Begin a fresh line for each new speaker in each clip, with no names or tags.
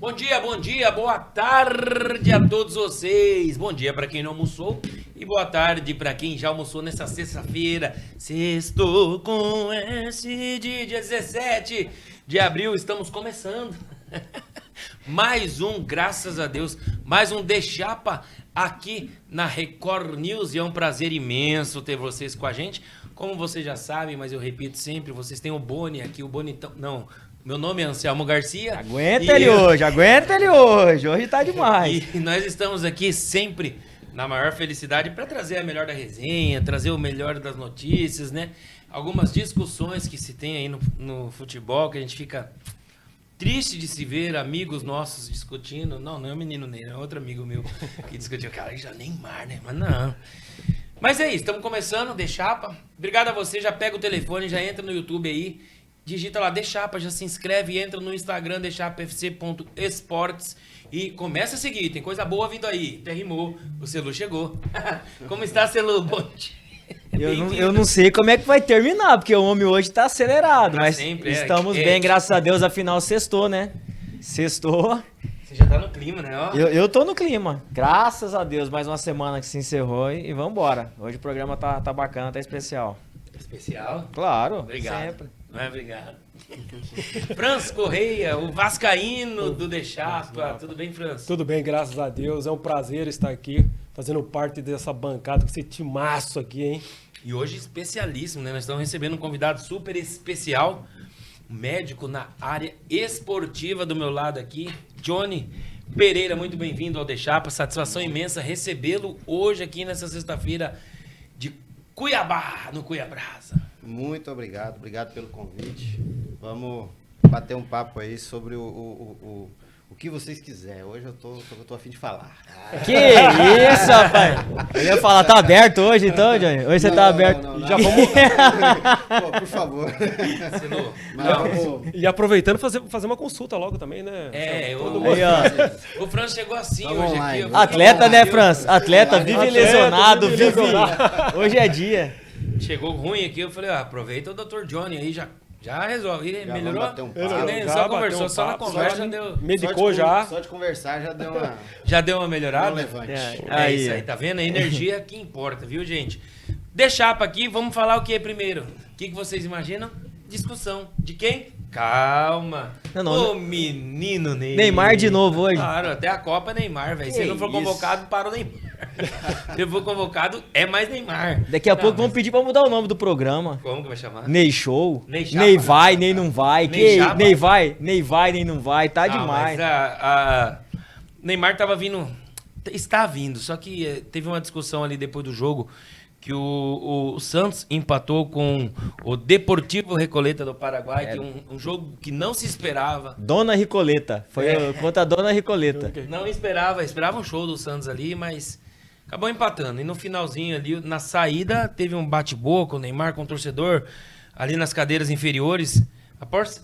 Bom dia, boa tarde a todos vocês. Bom dia para quem não almoçou e boa tarde para quem já almoçou nessa sexta-feira. Sextou com S de dia 17 de abril, estamos começando. Mais um, graças a Deus, mais um De Chapa aqui na Record News e é um prazer imenso ter vocês com a gente. Como vocês já sabem, mas eu repito sempre, vocês têm o Boni aqui, o Bonitão... Não... Meu nome é Anselmo Garcia.
Aguenta ele hoje. Hoje tá demais.
E nós estamos aqui sempre na maior felicidade para trazer a melhor da resenha, trazer o melhor das notícias, né? Algumas discussões que se tem aí no futebol, que a gente fica triste de se ver amigos nossos discutindo. Não é o menino Ney, é outro amigo meu que discutiu. Cara, já Neymar, né? Mas não. Mas é isso, estamos começando, De Chapa. Obrigado a você, já pega o telefone, já entra no YouTube aí. Digita lá, De Chapa, já se inscreve, entra no Instagram, dechapafc.esportes e começa a seguir, tem coisa boa vindo aí. Até rimou, o Celu chegou. Como está, Celu? Bom dia.
Eu não sei como é que vai terminar, porque o homem hoje tá acelerado, mas
sempre,
estamos bem, graças a Deus, afinal sextou, né? Sextou.
Você já tá no clima, né? Ó.
Eu tô no clima, graças a Deus, mais uma semana que se encerrou e vambora. Hoje o programa tá bacana, tá especial.
Especial?
Claro,
obrigado.
Sempre.
Não é obrigado. Franz Correia, o vascaíno do De Chapa. Tudo bem, Franz?
Tudo bem, graças a Deus. É um prazer estar aqui, fazendo parte dessa bancada, com esse timaço aqui, hein?
E hoje especialíssimo, né? Nós estamos recebendo um convidado super especial, um médico na área esportiva do meu lado aqui, Johnny Pereira. Muito bem-vindo ao De Chapa. Satisfação imensa recebê-lo hoje aqui nessa sexta-feira de Cuiabá, no Cuiabrasa.
Muito obrigado pelo convite. Vamos bater um papo aí sobre o que vocês quiserem. Hoje eu tô a fim de falar.
Que isso, rapaz! Eu ia falar, tá aberto hoje então, Johnny? Hoje você tá aberto.
Não.
Já vamos...
Pô, por favor.
E aproveitando, fazer uma consulta logo também, né?
O Franz chegou assim
Vamos
hoje
online.
aqui.
Atleta, né, Franz? Atleta, vive lesionado,
vive
vive...
lesionado.
Hoje é dia.
Chegou ruim aqui, eu falei, aproveita o Dr. Johnny aí, já resolve. E
Já
melhorou?
vamos bater um papo.
Nem
Já
só
bateu
conversou,
um
só na
papo,
conversa
só
deu...
Medicou já.
Só de conversar já deu uma...
Já deu uma melhorada?
Um levante.
É isso aí, tá vendo? A energia que importa, viu, gente? De Chapa aqui, vamos falar o que primeiro? O que vocês imaginam? Discussão. De quem? Calma. Ô, menino Ney.
Neymar de novo hoje.
Claro, até a Copa Neymar, velho. Se não for convocado, para o Neymar. Se for convocado, é mais Neymar.
Daqui a pouco vamos pedir pra mudar o nome do programa.
Como que vai chamar?
Ney Show.
Ney Chapa.
Ney vai, Ney não vai.
Ney Chapa.
Ney vai, Ney não vai. Tá
Não,
demais.
mas Neymar tava vindo... Está vindo, só que teve uma discussão ali depois do jogo que o Santos empatou com o Deportivo Recoleta do Paraguai, que é um jogo que não se esperava.
Dona Ricoleta. Foi contra a Dona Ricoleta.
Não esperava um show do Santos ali, mas acabou empatando. E no finalzinho ali, na saída, teve um bate-boca, o Neymar com o torcedor, ali nas cadeiras inferiores,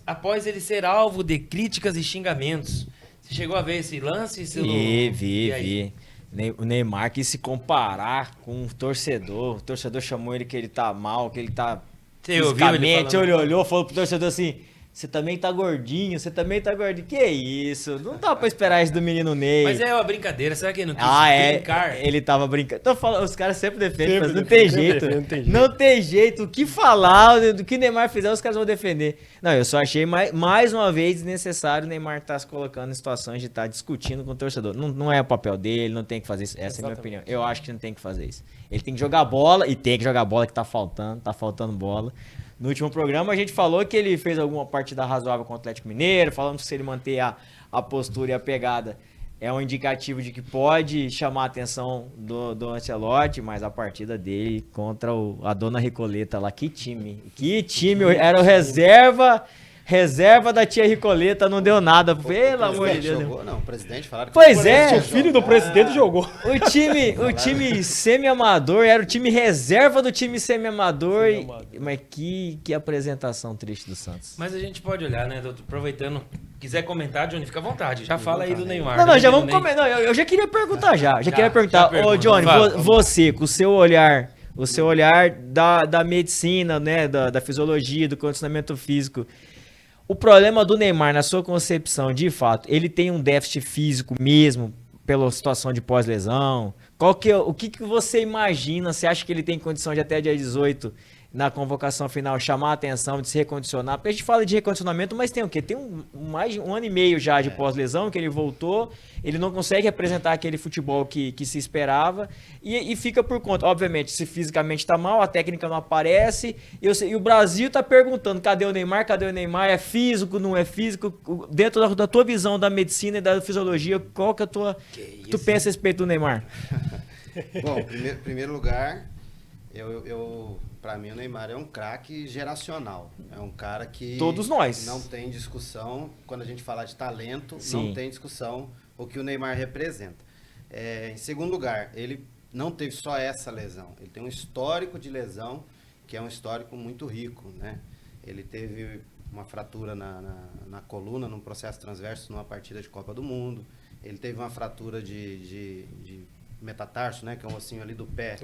após ele ser alvo de críticas e xingamentos. Você chegou a ver esse lance?
Vi. O Neymar quis se comparar com o torcedor. O torcedor chamou ele que ele tá mal, que ele tá...
Você ouviu ele falando?
Ele olhou, falou pro torcedor assim... Você também tá gordinho, Que isso? Não dá pra esperar isso do menino Ney.
Mas é uma brincadeira, será que ele não quis brincar?
Ele tava brincando. Tô falando, os caras sempre defendem, mas não
defende,
tem jeito.
não tem jeito.
O que falar, do que Neymar fizer, os caras vão defender. Não, eu só achei mais uma vez desnecessário o Neymar estar se colocando em situações de estar discutindo com o torcedor. Não é o papel dele, não tem que fazer isso. Essa é a minha opinião. Eu acho que não tem que fazer isso. Ele tem que jogar bola, e tem que jogar bola, que tá faltando bola. No último programa a gente falou que ele fez alguma partida razoável com o Atlético Mineiro, falamos que se ele manter a postura e a pegada é um indicativo de que pode chamar a atenção do Ancelotti, mas a partida dele contra a Dona Ricoleta lá, que time, era o reserva da tia Ricoleta, não deu nada, pelo amor de Deus.
Jogou, não, o presidente falaram que
Pois é.
O filho do presidente jogou.
O time semi-amador, era o time reserva do time semi-amador. Mas que apresentação triste do Santos.
Mas a gente pode olhar, né, doutor? Aproveitando, quiser comentar, Johnny, fica à vontade. Já fala aí do Neymar.
Não, já vamos comentar. Não, eu já queria perguntar já. Queria perguntar. Ô, Johnny, você, com o seu olhar da medicina, né, da fisiologia, do condicionamento físico, O problema do Neymar, na sua concepção, de fato, ele tem um déficit físico mesmo, pela situação de pós-lesão? O que você imagina? Você acha que ele tem condição de até dia 18, na convocação final, chamar a atenção, de se recondicionar? Porque a gente fala de recondicionamento, mas tem o quê? Tem mais de um ano e meio já de pós-lesão, que ele voltou, ele não consegue apresentar aquele futebol que se esperava e fica por conta. Obviamente, se fisicamente tá mal, a técnica não aparece, e o Brasil tá perguntando, cadê o Neymar? Cadê o Neymar? É físico, não é físico? Dentro da tua visão da medicina e da fisiologia, qual que é a tua... tu pensa a respeito do Neymar?
Bom, primeiro lugar, para mim o Neymar é um craque geracional. É um cara que
todos nós
não tem discussão. Quando a gente falar de talento,
Sim.
não tem discussão o que o Neymar representa. Em segundo lugar, ele não teve só essa lesão. Ele tem um histórico de lesão que é um histórico muito rico, né? Ele teve uma fratura na coluna, num processo transverso, numa partida de Copa do Mundo. Ele teve uma fratura de metatarso, né, que é um ossinho ali do pé,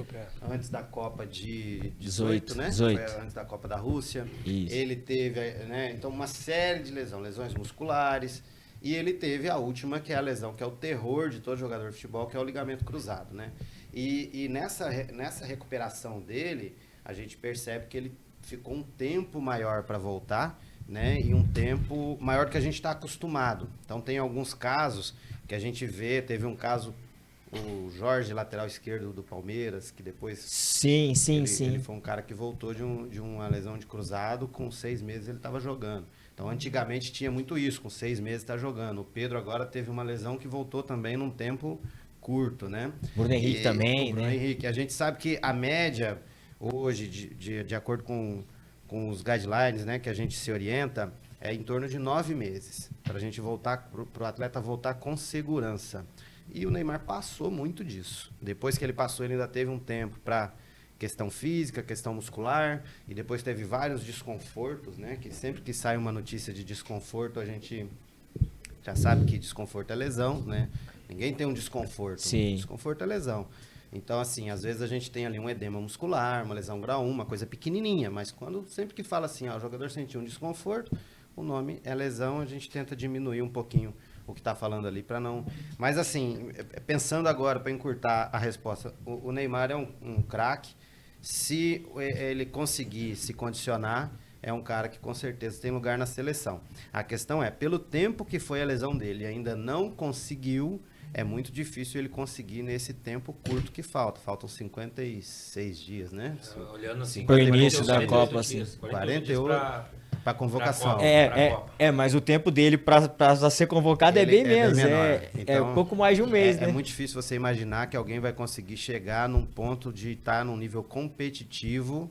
antes da Copa de 18, né?
18.
Foi antes da Copa da Rússia.
Isso.
Ele teve, né, então uma série de lesões musculares, e ele teve a última, que é a lesão, que é o terror de todo jogador de futebol, que é o ligamento cruzado, né? E nessa recuperação dele, a gente percebe que ele ficou um tempo maior para voltar, né, e um tempo maior do que a gente está acostumado. Então tem alguns casos que a gente vê, teve um caso, o Jorge, lateral esquerdo do Palmeiras, que depois...
Sim.
Ele foi um cara que voltou de uma lesão de cruzado, com 6 meses ele estava jogando. Então, antigamente tinha muito isso, com 6 meses está jogando. O Pedro agora teve uma lesão que voltou também num tempo curto, né?
Bruno Henrique também,
Bruno
né?
Henrique. A gente sabe que a média, hoje, de acordo com os guidelines, né, que a gente se orienta, é em torno de 9 meses, para a gente voltar, para o atleta voltar com segurança. E o Neymar passou muito disso. Depois que ele passou, ele ainda teve um tempo para questão física, questão muscular, e depois teve vários desconfortos, né? Que sempre que sai uma notícia de desconforto, a gente já sabe que desconforto é lesão, né? Ninguém tem um desconforto.
Sim.
Desconforto é lesão. Então, assim, às vezes a gente tem ali um edema muscular, uma lesão grau 1, uma coisa pequenininha, mas sempre que fala assim, o jogador sentiu um desconforto, o nome é lesão, a gente tenta diminuir um pouquinho o que está falando ali para não... Mas assim, pensando agora, para encurtar a resposta, o Neymar é um craque. Se ele conseguir se condicionar, é um cara que com certeza tem lugar na seleção. A questão é, pelo tempo que foi a lesão dele, ainda não conseguiu, é muito difícil ele conseguir nesse tempo curto que falta. Faltam 56 dias, né?
Olhando assim,
Pro início da
48
Copa,
dias,
assim.
48 para convocação.
Mas o tempo dele para ser convocado é bem menos. É
Então,
um pouco mais de um mês, né?
É muito difícil você imaginar que alguém vai conseguir chegar num ponto de estar num nível competitivo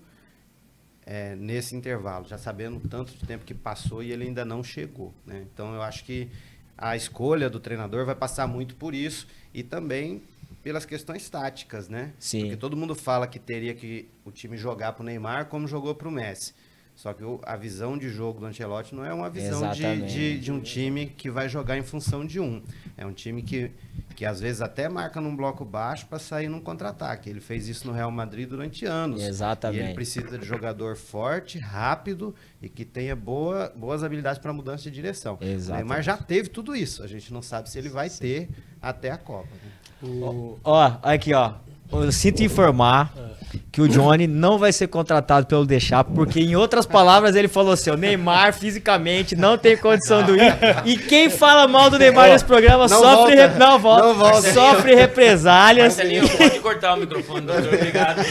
nesse intervalo, já sabendo o tanto de tempo que passou e ele ainda não chegou, né? Então eu acho que a escolha do treinador vai passar muito por isso e também pelas questões táticas, né?
Sim.
Porque todo mundo fala que teria que o time jogar pro Neymar como jogou pro Messi. Só que a visão de jogo do Ancelotti não é uma visão de um time que vai jogar em função de um. É um time que às vezes até marca num bloco baixo para sair num contra-ataque. Ele fez isso no Real Madrid durante anos.
Exatamente.
E ele precisa de jogador forte, rápido e que tenha boas habilidades para mudança de direção.
Exatamente.
O Neymar já teve tudo isso. A gente não sabe se ele vai ter até a Copa.
Aqui, ó. Eu sinto informar que o Johnny não vai ser contratado pelo The Chapo, porque, em outras palavras, ele falou assim: o Neymar fisicamente não tem condição do ir. E quem fala mal do Neymar nesse programa sofre represálias.
Marcelinho, pode cortar o microfone, doutor. Obrigado.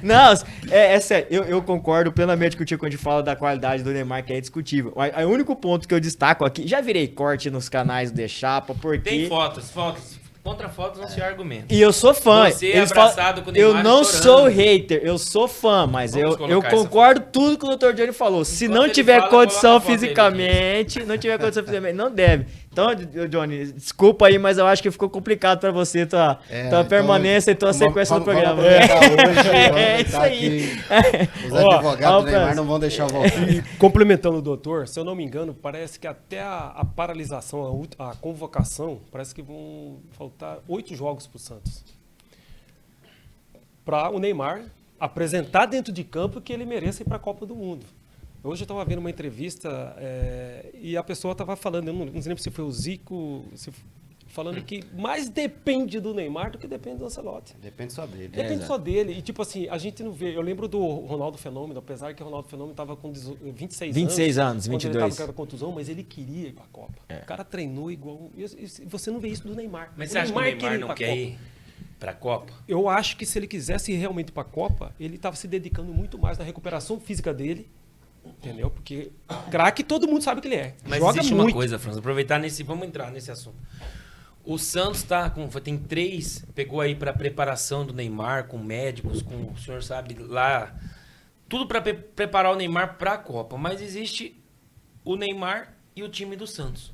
Não, é sério, eu concordo plenamente contigo quando a gente fala da qualidade do Neymar, que é discutível. O único ponto que eu destaco aqui, já virei corte nos canais do The Chapo, porque...
Tem fotos. Contra fotos não se argumenta.
E eu sou fã.
Você abraçado com o Neymar
eu não
chorando.
sou hater, eu sou fã, mas eu concordo tudo que o Dr. Johnny falou. Se não tiver condição fisicamente, não deve. Então, Johnny, desculpa aí, mas eu acho que ficou complicado pra você tua permanência e tua sequência do programa.
É isso
aí.
Os advogados do Neymar não vão deixar eu voltar.
E complementando o doutor, se eu não me engano, parece que até a paralisação, a convocação, parece que vão faltar 8 jogos pro Santos. Para o Neymar apresentar dentro de campo que ele mereça ir para a Copa do Mundo. Hoje eu estava vendo uma entrevista e a pessoa estava falando, eu não lembro se foi o Zico, falando que mais depende do Neymar do que depende do Ancelotti.
Depende só dele.
Depende só dele. E, tipo assim, a gente não vê... Eu lembro do Ronaldo Fenômeno, apesar que o Ronaldo Fenômeno estava com
26 anos, 22.
Quando ele estava com a contusão, mas ele queria ir para a Copa. O cara treinou igual... E você não vê isso do Neymar.
Mas você acha que o Neymar não quer ir para a Copa?
Eu acho que se ele quisesse ir realmente para a Copa, ele estava se dedicando muito mais na recuperação física dele. Entendeu? Porque craque todo mundo sabe que ele é.
Mas
joga
existe
muito.
uma coisa, Franz, vamos entrar nesse assunto. O Santos tem 3, pegou aí para preparação do Neymar, com médicos, com o senhor sabe lá, tudo para preparar o Neymar para a Copa. Mas existe o Neymar e o time do Santos.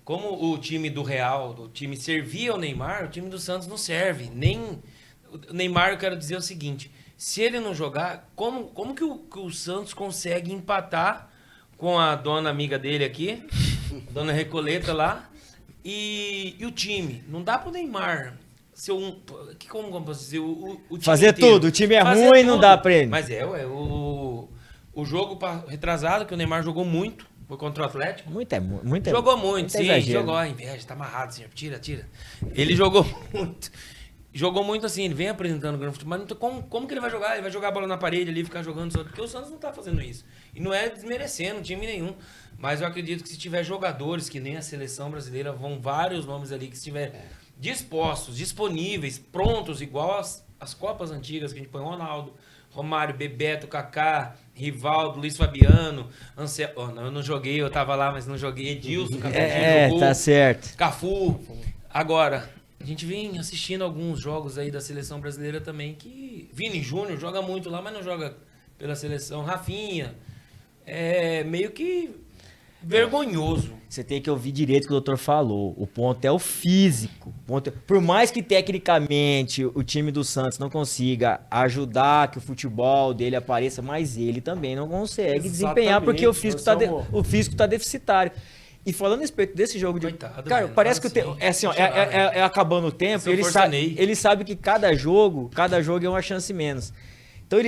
Como o time do Real, o time servia ao Neymar, o time do Santos não serve. Nem o Neymar, eu quero dizer o seguinte, se ele não jogar, como que o Santos consegue empatar com a dona amiga dele aqui, dona Recoleta lá, e o time? Não dá pro Neymar ser como posso dizer, o time
fazer
inteiro.
tudo, o time é
Fazer
ruim,
tudo.
não dá pra ele.
Mas o jogo retrasado, que o Neymar jogou muito, foi contra o Atlético.
Jogou
Muito,
muito
sim,
exagero.
jogou. A inveja, tá amarrado, senhor. Tira. Ele jogou muito. Jogou muito assim, ele vem apresentando o grande futebol, mas como que ele vai jogar? Ele vai jogar a bola na parede ali, ficar jogando só, porque o Santos não tá fazendo isso. E não é desmerecendo time nenhum, mas eu acredito que se tiver jogadores, que nem a seleção brasileira, vão vários nomes ali, que estiver dispostos, disponíveis, prontos, igual as Copas antigas, que a gente põe Ronaldo, Romário, Bebeto, Kaká, Rivaldo, Luiz Fabiano, eu não joguei, eu tava lá, mas não joguei, Edilson,
jogou, tá certo.
Cafu. Agora, a gente vem assistindo alguns jogos aí da seleção brasileira também, que Vini Júnior joga muito lá, mas não joga pela seleção. Rafinha, é meio que vergonhoso.
Você tem que ouvir direito o que o doutor falou. O ponto é o físico. Por mais que tecnicamente o time do Santos não consiga ajudar que o futebol dele apareça, mas ele também não consegue desempenhar porque o físico tá deficitário. E falando a respeito desse jogo de...
Coitado,
cara,
velho,
parece que
assim,
é assim, ó, é acabando o tempo, ele sabe que cada jogo é uma chance menos. Então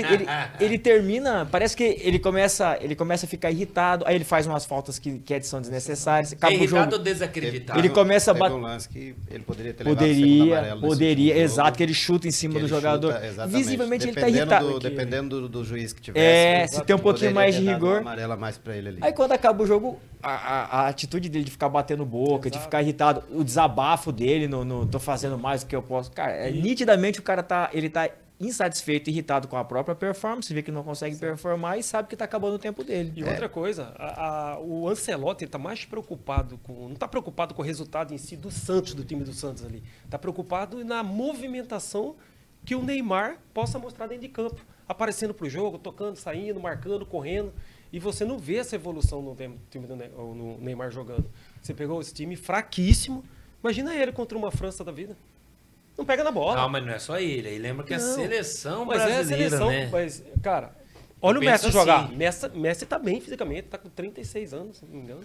ele termina, parece que ele começa a ficar irritado, aí ele faz umas faltas que são desnecessárias, acaba o
irritado
jogo.
ou desacreditado?
Ele começa a
bater.
bater.
Um lance que ele poderia ter levado o segundo amarelo
Poderia, exato, que ele chuta em cima do jogador. Visivelmente ele tá irritado.
Dependendo do juiz que tivesse.
Se tem um pouquinho mais de rigor.
Amarela mais pra ele ali.
Aí quando acaba o jogo, a atitude dele de ficar batendo boca, de ficar irritado, o desabafo dele no tô fazendo mais do que eu posso. Cara, nitidamente o cara tá insatisfeito, irritado com a própria performance, vê que não consegue performar e sabe que tá acabando o tempo dele.
E outra coisa, o Ancelotti tá mais preocupado não tá preocupado com o resultado em si do Santos, do time do Santos ali. Tá preocupado na movimentação que o Neymar possa mostrar dentro de campo. Aparecendo pro jogo, tocando, saindo, marcando, correndo. E você não vê essa evolução no time no Neymar jogando. Você pegou esse time fraquíssimo. Imagina ele contra uma França da vida. Não pega na bola.
Não, mas não é só ele. Aí lembra que a seleção
mas
brasileira, né?
Mas, cara, olha o Messi
assim.
jogar. Messi tá bem fisicamente, tá com 36 anos, se não me engano.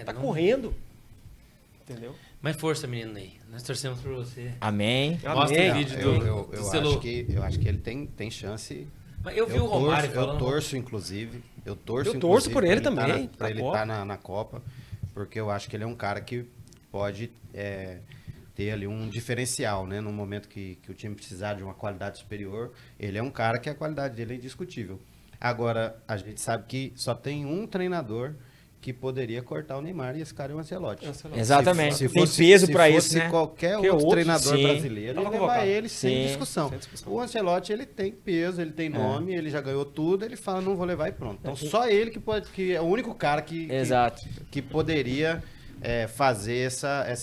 Tá correndo. Entendeu?
Mas força, menino Ney. Nós torcemos por você.
Amém.
Mostra o vídeo
eu acho que ele tem chance.
Mas eu vi o Romário falando.
Eu torço, inclusive. Eu torço
por ele também.
Pra ele estar na Copa. Porque eu acho que ele é um cara que pode ter ali um diferencial, né? No momento que o time precisar de uma qualidade superior, ele é um cara que a qualidade dele é indiscutível. Agora, a gente sabe que só tem um treinador que poderia cortar o Neymar e esse cara é o Ancelotti.
Exatamente. Tem peso para isso, né?
Se qualquer outro treinador brasileiro, ele levar ele sem discussão. O Ancelotti, ele tem peso, ele tem nome, ele já ganhou tudo, ele fala, não vou levar e pronto. Então, só ele que é o único cara que poderia fazer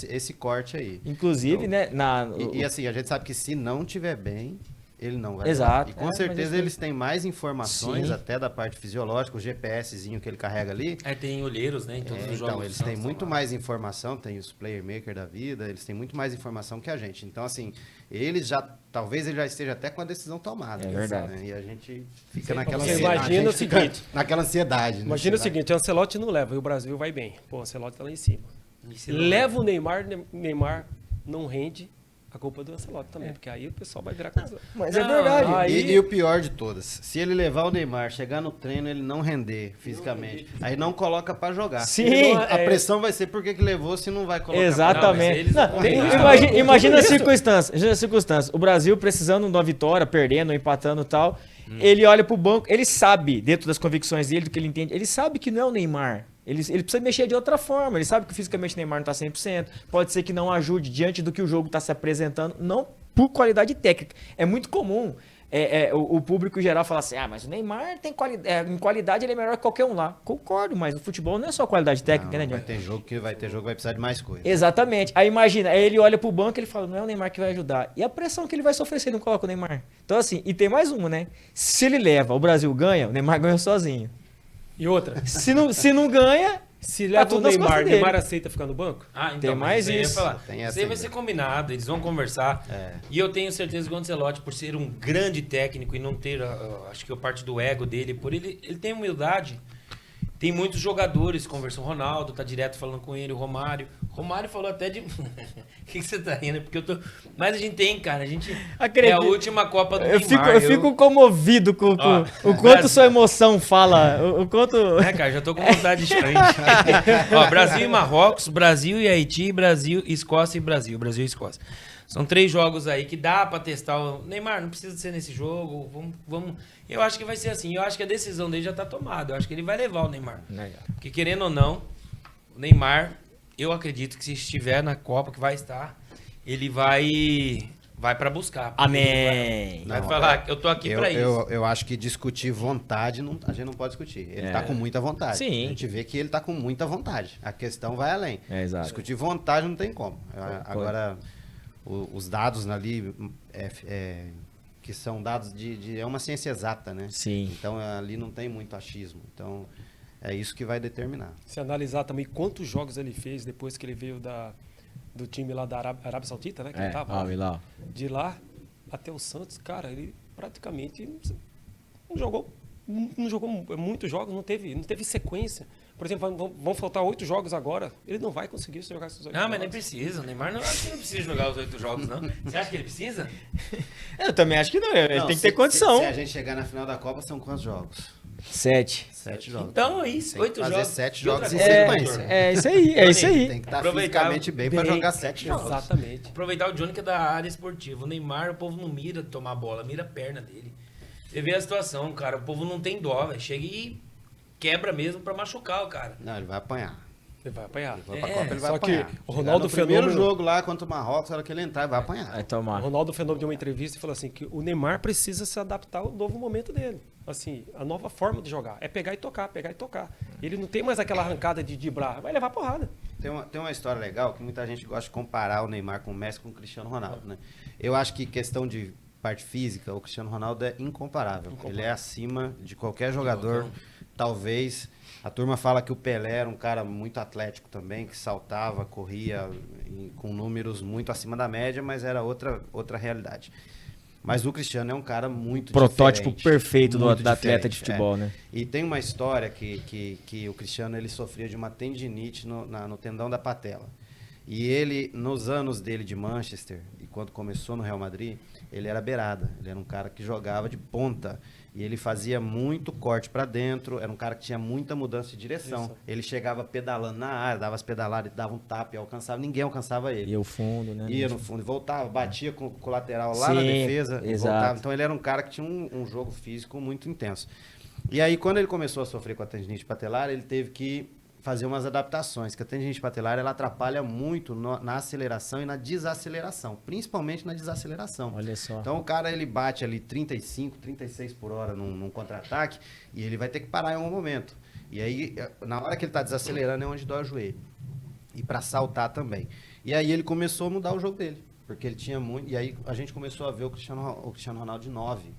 esse corte aí.
Inclusive, então,
né? E assim, a gente sabe que se não tiver bem, ele não vai
Exato.
levar. E com certeza eles têm mais informações, até da parte fisiológica, o GPSzinho que ele carrega ali.
Tem olheiros, né? Em todos os jogos.
Então, eles têm muito mais informação, tem os player maker da vida, eles têm muito mais informação que a gente. Então, assim, talvez ele já esteja até com a decisão tomada.
É verdade.
Né? E a gente fica naquela
Imagina o seguinte.
Naquela ansiedade.
Imagina o seguinte, o Ancelotti não leva e o Brasil vai bem. Pô, o Ancelotti tá lá em cima. Leva o Neymar não rende. A culpa é do Ancelotti também, porque aí o pessoal vai virar casa.
Mas
Não,
é verdade.
aí-
E o pior de todas, se ele levar o Neymar, chegar no treino, ele não render fisicamente, aí não coloca pra jogar.
Sim.
A pressão vai ser por que que levou se não vai colocar
Exatamente.
Não, mas eles
Não,
não
imagina,
combinam.
imagina a
Isso.
circunstância. O Brasil precisando de uma vitória, perdendo, empatando e tal. Ele olha pro banco, ele sabe, dentro das convicções dele, do que ele entende, ele sabe que não é o Neymar. Ele precisa mexer de outra forma. Ele sabe que fisicamente o Neymar não tá 100%. Pode ser que não ajude diante do que o jogo tá se apresentando. Não por qualidade técnica. É muito comum o público geral falar assim, mas o Neymar tem qualidade, em qualidade ele é melhor que qualquer um lá. Concordo, mas o futebol não é só qualidade técnica, né,
Vai
John?
ter jogo que vai precisar de mais coisa.
Exatamente. Aí imagina, aí ele olha pro banco e ele fala, não é o Neymar que vai ajudar. E a pressão que ele vai sofrer se ele não coloca o Neymar? Então assim, e tem mais uma, né? Se ele leva, o Brasil ganha, o Neymar ganha sozinho.
E outra,
Se não ganha,
se
tá
leva o
tudo nas
Neymar,
costas
o
dele.
Neymar aceita ficar no banco?
Então,
Tem
mas
mais
aí eu ia
isso.
falar.
Tem
Isso
essa
aí vai
ainda.
ser combinado, eles vão conversar. E eu tenho certeza que o Ancelotti, por ser um grande técnico e não ter, acho que a parte do ego dele, por ele tem humildade. Tem muitos jogadores, conversam. O Ronaldo tá direto falando com ele, o Romário. Romário falou até de. O que você tá rindo? Porque eu tô. Mas a gente tem, cara. A gente.
Acredito.
É a última Copa do
eu
Neymar.
fico comovido com
Ó,
o quanto
Brasil.
sua emoção fala, o quanto...
É, cara, já tô com vontade de Ó, Brasil e Marrocos, Brasil e Haiti, Brasil, Escócia e Brasil. Brasil e Escócia. São 3 jogos aí que dá pra testar. O Neymar, não precisa ser nesse jogo. Vamos. Eu acho que vai ser assim. Eu acho que a decisão dele já tá tomada. Eu acho que ele vai levar o Neymar. Porque querendo ou não, o Neymar, eu acredito que se estiver na Copa, que vai estar, ele vai pra buscar.
Amém.
Vai
Não,
falar, eu tô aqui pra isso.
Eu acho que discutir vontade, a gente não pode discutir. Ele tá com muita vontade.
Sim.
A gente vê que ele tá com muita vontade. A questão vai além.
Exato.
Discutir vontade não tem como. Agora, os dados ali, que são dados é uma ciência exata, né?
Sim.
Então, ali não tem muito achismo. Então, é isso que vai determinar.
Se analisar também quantos jogos ele fez depois que ele veio do time lá da Arábia Saudita, né? Que ele tava
lá.
de lá até o Santos, cara, ele praticamente não jogou muitos jogos, não teve sequência. Por exemplo, vão faltar 8 jogos agora, ele não vai conseguir jogar esses 8
Não,
jogos.
mas nem precisa. O Neymar não acho que não precisa jogar os 8 jogos, não. Você acha que ele precisa?
Eu também acho que não, ele
Não,
tem que ter condição.
Se a gente chegar na final da Copa, são quantos jogos?
7.
7 jogos.
Então é isso,
Tem
8
que fazer
jogos.
7
E outra
jogos em
coisa,
sequência.
Vitor,
É isso aí, é isso aí.
Tem que estar
Aproveitar
fisicamente bem para
bem.
jogar 7 jogos.
Exatamente.
Aproveitar o Johnny que é da área esportiva. O Neymar, o povo não mira tomar bola, mira a perna dele. Você vê a situação, cara. O povo não tem dó, velho. Chega e quebra mesmo pra machucar o cara.
Não, ele vai apanhar.
Ele vai apanhar.
Vai pra
É,
Copa, ele vai
só que
apanhar.
o Ronaldo
Chegar no primeiro
Fenômeno-
jogo lá contra o Marrocos, na hora que ele entrar, ele vai apanhar.
Vai
O
tomar.
Ronaldo Fenômeno deu uma entrevista e falou assim que o Neymar precisa se adaptar ao novo momento dele. Assim, a nova forma de jogar é pegar e tocar, pegar e tocar. Ele não tem mais aquela arrancada de driblar, vai levar porrada.
Tem uma história legal que muita gente gosta de comparar o Neymar com o Messi com o Cristiano Ronaldo, né? Eu acho que questão de parte física, o Cristiano Ronaldo é incomparável. Ele é acima de qualquer jogador. Talvez a turma fala que o Pelé era um cara muito atlético também, que saltava, corria com números muito acima da média, mas era outra realidade. Mas o Cristiano é um cara muito
Protótipo
diferente,
perfeito
muito
do atleta de
diferente,
futebol, né?
E tem uma história que o Cristiano ele sofria de uma tendinite no tendão da patela. E ele, nos anos dele de Manchester, e quando começou no Real Madrid, ele era beirada. Ele era um cara que jogava de ponta. E ele fazia muito corte para dentro. Era um cara que tinha muita mudança de direção.
Isso.
Ele chegava pedalando na área, dava as pedaladas, dava um tapa e alcançava. Ninguém alcançava ele.
E o fundo, né?
Ia no fundo, voltava, batia com o lateral lá na
Sim,
defesa e
exato.
voltava. Então ele era um cara que tinha um jogo físico muito intenso. E aí, quando ele começou a sofrer com a tendinite patelar, ele teve que fazer umas adaptações, que a tendinite patelar ela atrapalha muito na aceleração e na desaceleração, principalmente na desaceleração.
Olha só.
Então o cara ele bate ali 35, 36 por hora num contra-ataque e ele vai ter que parar em algum momento. E aí, na hora que ele está desacelerando é onde dói o joelho. E para saltar também. E aí ele começou a mudar o jogo dele, porque ele tinha muito... E aí a gente começou a ver o Cristiano Ronaldo de 9,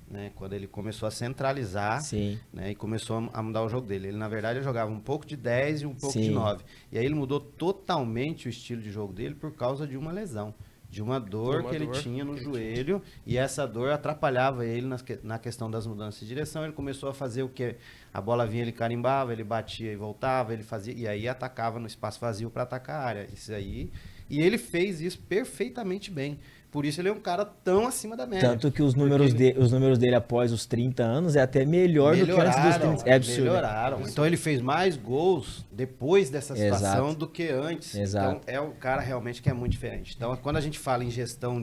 né? Quando ele começou a centralizar,
Sim.
né? E começou a mudar o jogo dele. Ele, na verdade, jogava um pouco de 10 e um pouco de
Sim.
9. E aí ele mudou totalmente o estilo de jogo dele por causa de uma lesão. De uma dor que ele tinha no joelho, e essa dor atrapalhava ele na questão das mudanças de direção. Ele começou a fazer o que? A bola vinha, ele carimbava, ele batia e voltava, ele fazia, e aí atacava no espaço vazio para atacar a área. Isso aí E ele fez isso perfeitamente bem. Por isso ele é um cara tão acima da média.
Tanto que os números dele após os 30 anos é até melhor do que antes dos 30. É absurdo.
Melhoraram. Então ele fez mais gols depois dessa situação do que antes.
Exato.
Então é um cara realmente que é muito diferente. Então quando a gente fala em gestão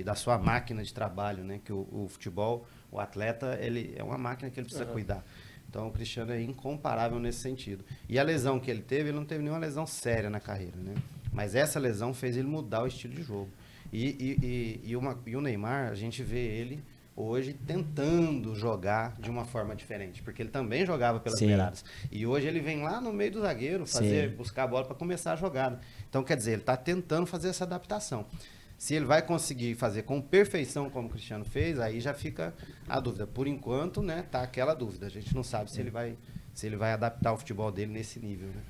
da sua máquina de trabalho, né, que o futebol, o atleta, ele é uma máquina que ele precisa cuidar. Então o Cristiano é incomparável nesse sentido. E a lesão que ele não teve nenhuma lesão séria na carreira, né? Mas essa lesão fez ele mudar o estilo de jogo. E o Neymar, a gente vê ele hoje tentando jogar de uma forma diferente, porque ele também jogava pelas beiradas. E hoje ele vem lá no meio do zagueiro buscar a bola para começar a jogada. Então, quer dizer, ele está tentando fazer essa adaptação. Se ele vai conseguir fazer com perfeição como o Cristiano fez, aí já fica a dúvida. Por enquanto, né, tá aquela dúvida. A gente não sabe se ele vai adaptar o futebol dele nesse nível, né?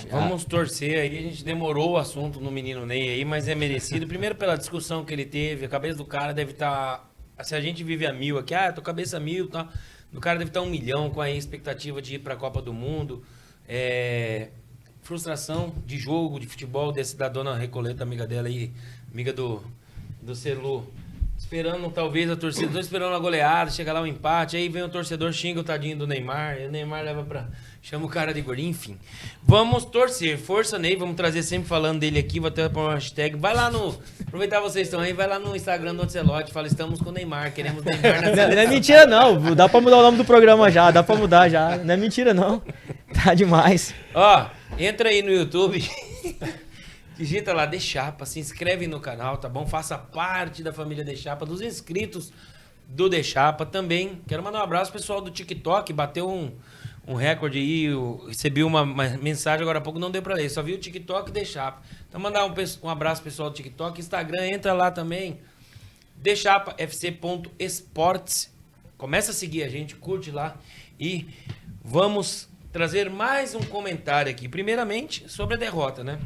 Vamos torcer aí, a gente demorou o assunto no menino Ney aí, mas é merecido. Primeiro pela discussão que ele teve, a cabeça do cara deve estar... Se a gente vive a 1000 aqui, tô cabeça 1000, tá? O cara deve estar 1 milhão com a expectativa de ir pra Copa do Mundo. Frustração de jogo, de futebol, da dona Recoleta, amiga dela aí, amiga do Celu. Esperando, talvez, a torcida, tô esperando a goleada, chega lá um empate, aí vem o torcedor, xinga o tadinho do Neymar, e o Neymar chama o cara de gordinho, enfim. Vamos torcer, força Ney, vamos trazer sempre falando dele aqui, vou até pôr uma hashtag, aproveitar vocês estão aí, vai lá no Instagram do Ancelotti, fala, estamos com o Neymar, queremos Neymar na seleção.
Não é mentira não, dá pra mudar o nome do programa já, dá pra mudar já, não é mentira não, tá demais.
Ó, entra aí no YouTube... Digita lá, De Chapa, se inscreve no canal, tá bom? Faça parte da família De Chapa, dos inscritos do De Chapa também. Quero mandar um abraço pro pessoal do TikTok, bateu um recorde aí, eu recebi uma mensagem agora há pouco, não deu pra ler, só vi o TikTok De Chapa. Então mandar um abraço pro pessoal do TikTok, Instagram, entra lá também, dechapafc.esportes. Começa a seguir a gente, curte lá e vamos trazer mais um comentário aqui. Primeiramente, sobre a derrota, né?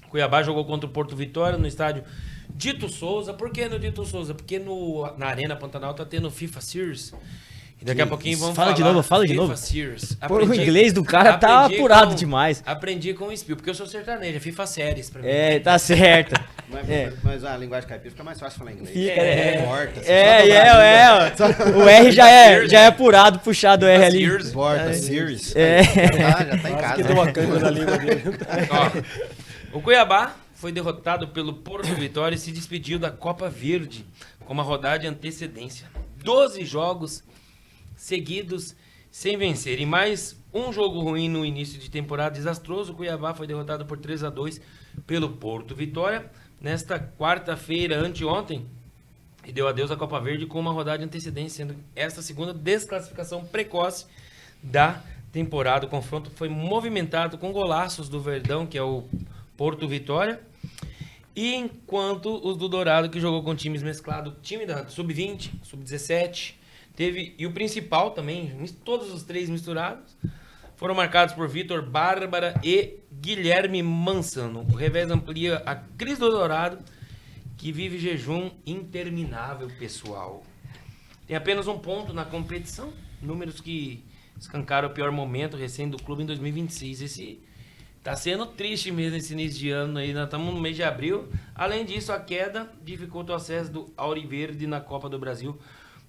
Cuiabá jogou contra o Porto Vitória no estádio Dito Souza. Por que no Dito Souza? Porque na Arena Pantanal tá tendo FIFA Series. E daqui a pouquinho vamos falar.
Fala de novo.
Series.
O inglês do cara tá apurado demais.
Aprendi com o Spiel, porque eu sou sertanejo, é FIFA Series pra mim.
Tá certo.
Mas a linguagem caipira fica mais fácil falar inglês.
O R já é apurado, puxado o R ali.
Series. Já tá em casa.
Que deu uma canga na língua dele.
Ó, o Cuiabá foi derrotado pelo Porto Vitória e se despediu da Copa Verde com uma rodada de antecedência. 12 jogos seguidos sem vencer. E mais um jogo ruim no início de temporada desastroso. O Cuiabá foi derrotado por 3-2 pelo Porto Vitória nesta quarta-feira, anteontem, e deu adeus à Copa Verde com uma rodada de antecedência, sendo esta segunda desclassificação precoce da temporada. O confronto foi movimentado com golaços do Verdão, que é o Porto Vitória, e enquanto os do Dourado, que jogou com times mesclados, time da Sub-20, Sub-17, e o principal também, todos os três misturados, foram marcados por Vitor Bárbara e Guilherme Mansano. O revés amplia a crise do Dourado, que vive jejum interminável, pessoal. Tem apenas um ponto na competição, números que escancaram o pior momento recém do clube em 2026. Tá sendo triste mesmo esse início de ano aí, nós estamos no mês de abril. Além disso, a queda dificulta o acesso do Auriverde na Copa do Brasil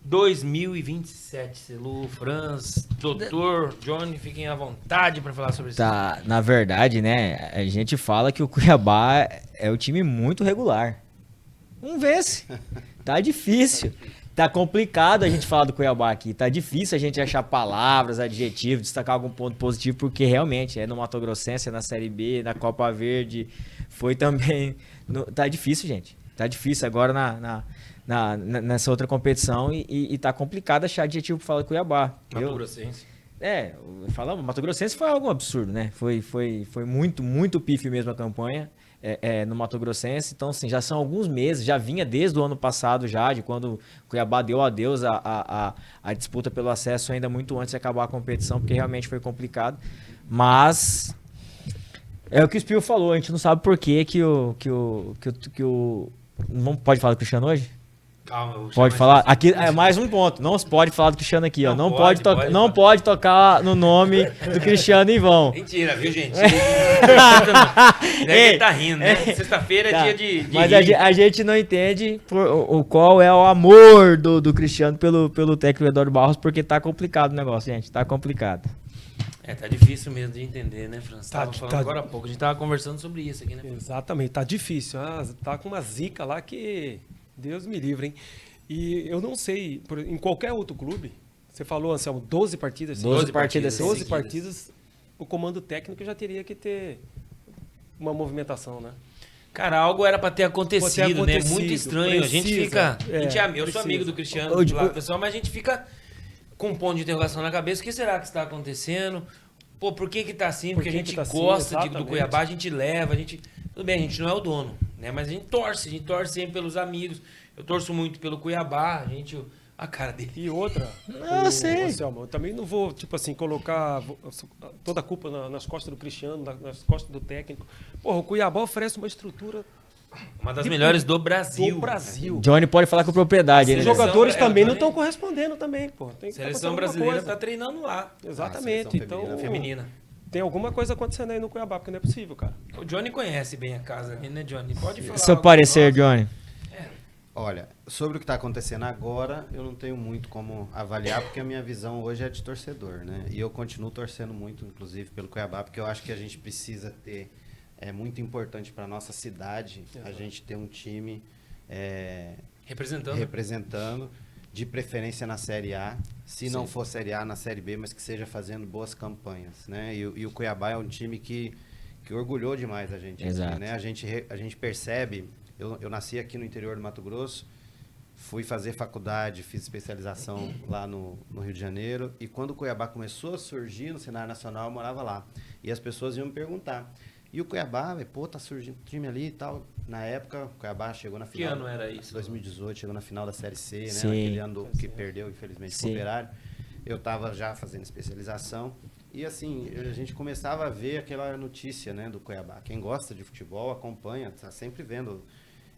2027. Celu, Franz, Doutor, Johnny, fiquem à vontade para falar sobre isso.
Tá, na verdade, né, a gente fala que o Cuiabá é um time muito regular. Vamos ver se. Tá difícil. Tá complicado a gente falar do Cuiabá aqui. Tá difícil a gente achar palavras, adjetivos, destacar algum ponto positivo, porque realmente é no Mato Grossense, é na Série B, na Copa Verde, foi também... Tá difícil, gente. Tá difícil agora nessa outra competição e tá complicado achar adjetivo pra falar do Cuiabá.
Mato Grossense.
Falamos, Mato Grossense foi algo absurdo, né? Foi muito, muito pífio mesmo a campanha. No Mato Grossense, então assim, já são alguns meses, já vinha desde o ano passado já, de quando o Cuiabá deu adeus à disputa pelo acesso ainda muito antes de acabar a competição, porque realmente foi complicado, mas é o que o Spiel falou, a gente não sabe por que o... Pode falar do Cristiano hoje?
Calma, eu vou
Pode
chamar
falar?
de-
Aqui é mais um ponto. Não se pode falar do Cristiano aqui, ó.
Não
Não
pode,
pode,
pode
não
falar.
pode tocar no nome do Cristiano em vão.
Mentira, viu, gente? Deve
Ei,
estar rindo, né? Sexta-feira
Tá.
é dia de
Mas
rir.
a gente não entende qual é o amor do Cristiano pelo técnico Eduardo Barros, porque tá complicado o negócio, gente. Tá complicado.
Tá difícil mesmo de entender, né, França?
Tá,
Tava falando
tá.
agora há pouco. A gente tava conversando sobre isso aqui, né?
Exatamente, tá difícil. Tá com uma zica lá que Deus me livre, hein? E eu não sei, em qualquer outro clube, você falou, Anselmo, 12 partidas.
12 partidas
12
seguidas.
partidas, o comando técnico já teria que ter uma movimentação, né?
Cara, algo era pra ter acontecido, né?
acontecido,
Muito estranho. A gente
precisa.
fica. Eu sou
Precisa.
amigo do Cristiano,
Ô,
do lado pessoal, mas a gente fica com um ponto de interrogação na cabeça. O que será que está acontecendo? Pô, por que tá assim? Porque a gente
tá assim?
gosta do
Exatamente.
Cuiabá, a gente leva, a gente. Tudo bem, a gente não é o dono, né? Mas a gente torce sempre pelos amigos. Eu torço muito pelo Cuiabá, a cara dele.
E outra,
Eu sei.
Anselmo, eu também não vou, tipo assim, colocar toda a culpa nas costas do Cristiano, nas costas do técnico. Porra, o Cuiabá oferece uma estrutura
Uma das melhores do Brasil.
do Brasil.
Johnny pode falar com propriedade.
Os
Ele,
Seleção-
jogadores também não
também.
estão correspondendo também, pô. Tem
A
que
seleção
acontecer alguma
brasileira
coisa.
tá treinando lá.
Exatamente.
seleção
Então,
feminina,
Feminina.
tem alguma coisa acontecendo aí no Cuiabá, porque não é possível, cara.
O Johnny conhece bem a casa ali, né, Johnny? Pode falar.
seu
algo
parecer,
pra nós?
Johnny.
Olha, sobre o que está acontecendo agora, eu não tenho muito como avaliar, porque a minha visão hoje é de torcedor, né? E eu continuo torcendo muito, inclusive, pelo Cuiabá, porque eu acho que a gente precisa ter, é muito importante para nossa cidade, a gente ter um time representando, de preferência na Série A, se não for Série A, na Série B, mas que seja fazendo boas campanhas, né? E o Cuiabá é um time que orgulhou demais a gente,
Exato.
aqui, né? A gente percebe, eu nasci aqui no interior do Mato Grosso, fui fazer faculdade, fiz especialização lá no Rio de Janeiro, e quando o Cuiabá começou a surgir no cenário nacional, eu morava lá. E as pessoas iam me perguntar, e o Cuiabá, pô, tá surgindo time ali e tal. Na época, o Cuiabá chegou na
Que
final.
ano era isso?
2018, chegou na final da Série C, né?
Sim.
Naquele ano que perdeu, infelizmente,
Sim.
o Operário. Eu estava já fazendo especialização. E assim, a gente começava a ver aquela notícia, né, do Cuiabá. Quem gosta de futebol acompanha, tá sempre vendo.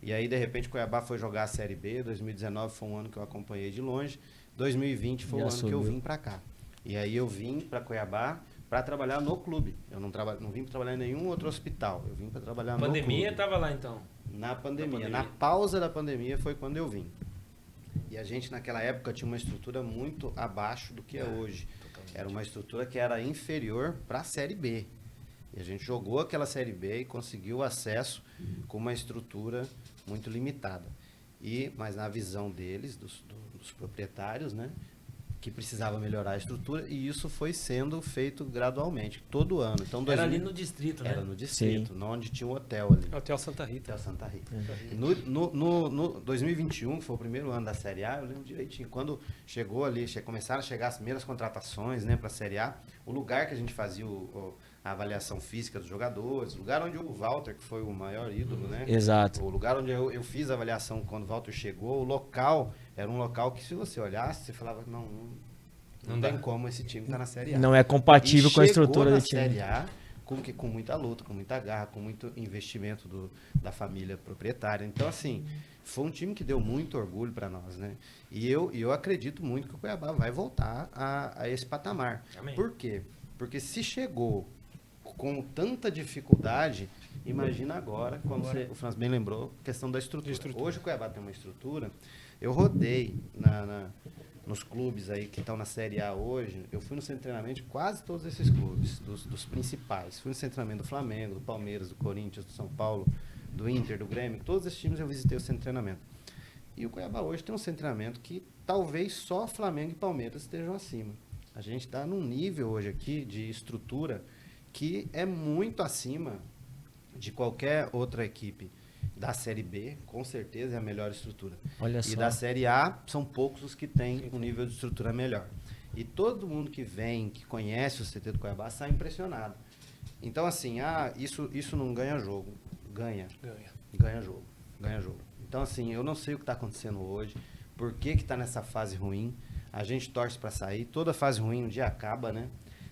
E aí, de repente, o Cuiabá foi jogar a Série B. 2019 foi um ano que eu acompanhei de longe. 2020 foi o ano que eu vim para cá. E aí eu vim para Cuiabá para trabalhar no clube. Eu não vim para trabalhar em nenhum outro hospital. Eu vim para trabalhar no clube.
Pandemia tava lá então.
Na pandemia. Na pausa da pandemia foi quando eu vim. E a gente, naquela época, tinha uma estrutura muito abaixo do que é hoje. Era uma estrutura que era inferior para a Série B. E a gente jogou aquela Série B e conseguiu acesso com uma estrutura muito limitada. Mas na visão deles, dos proprietários, né, que precisava melhorar a estrutura, e isso foi sendo feito gradualmente, todo ano. Então,
Era ali no distrito, né?
Era no distrito, onde tinha um hotel ali.
Hotel Santa Rita.
Hotel Santa Rita. No 2021, que foi o primeiro ano da Série A, eu lembro direitinho, quando chegou ali, começaram a chegar as primeiras contratações, né, para a Série A, o lugar que a gente fazia a avaliação física dos jogadores, o lugar onde o Walter, que foi o maior ídolo, né?
Exato.
O lugar onde eu fiz a avaliação quando o Walter chegou, o local era um local que, se você olhasse, você falava, não tem como esse time estar na Série A.
Não é compatível
E
com a
chegou
estrutura
na
do time.
Série A com muita luta, com muita garra, com muito investimento da família proprietária. Então, assim, foi um time que deu muito orgulho para nós, né? E eu acredito muito que o Cuiabá vai voltar a esse patamar.
Amém.
Por quê? Porque se chegou com tanta dificuldade, imagina agora, como o Franz bem lembrou, a questão da estrutura. Hoje o Cuiabá tem uma estrutura. Eu rodei nos clubes aí que estão na Série A hoje. Eu fui no centro de treinamento de quase todos esses clubes, dos principais. Fui no centro de treinamento do Flamengo, do Palmeiras, do Corinthians, do São Paulo, do Inter, do Grêmio. Todos esses times eu visitei o centro de treinamento. E o Cuiabá hoje tem um centro de treinamento que talvez só Flamengo e Palmeiras estejam acima. A gente está num nível hoje aqui de estrutura que é muito acima de qualquer outra equipe. Da Série B, com certeza, é a melhor estrutura.
Olha
E
só.
da Série A, são poucos os que têm um nível de estrutura melhor. E todo mundo que vem, que conhece o CT do Cuiabá, sai impressionado. Então, assim, isso não ganha jogo. Ganha jogo. Então, assim, eu não sei o que está acontecendo hoje, por que está nessa fase ruim. A gente torce para sair. Toda fase ruim um dia acaba, né?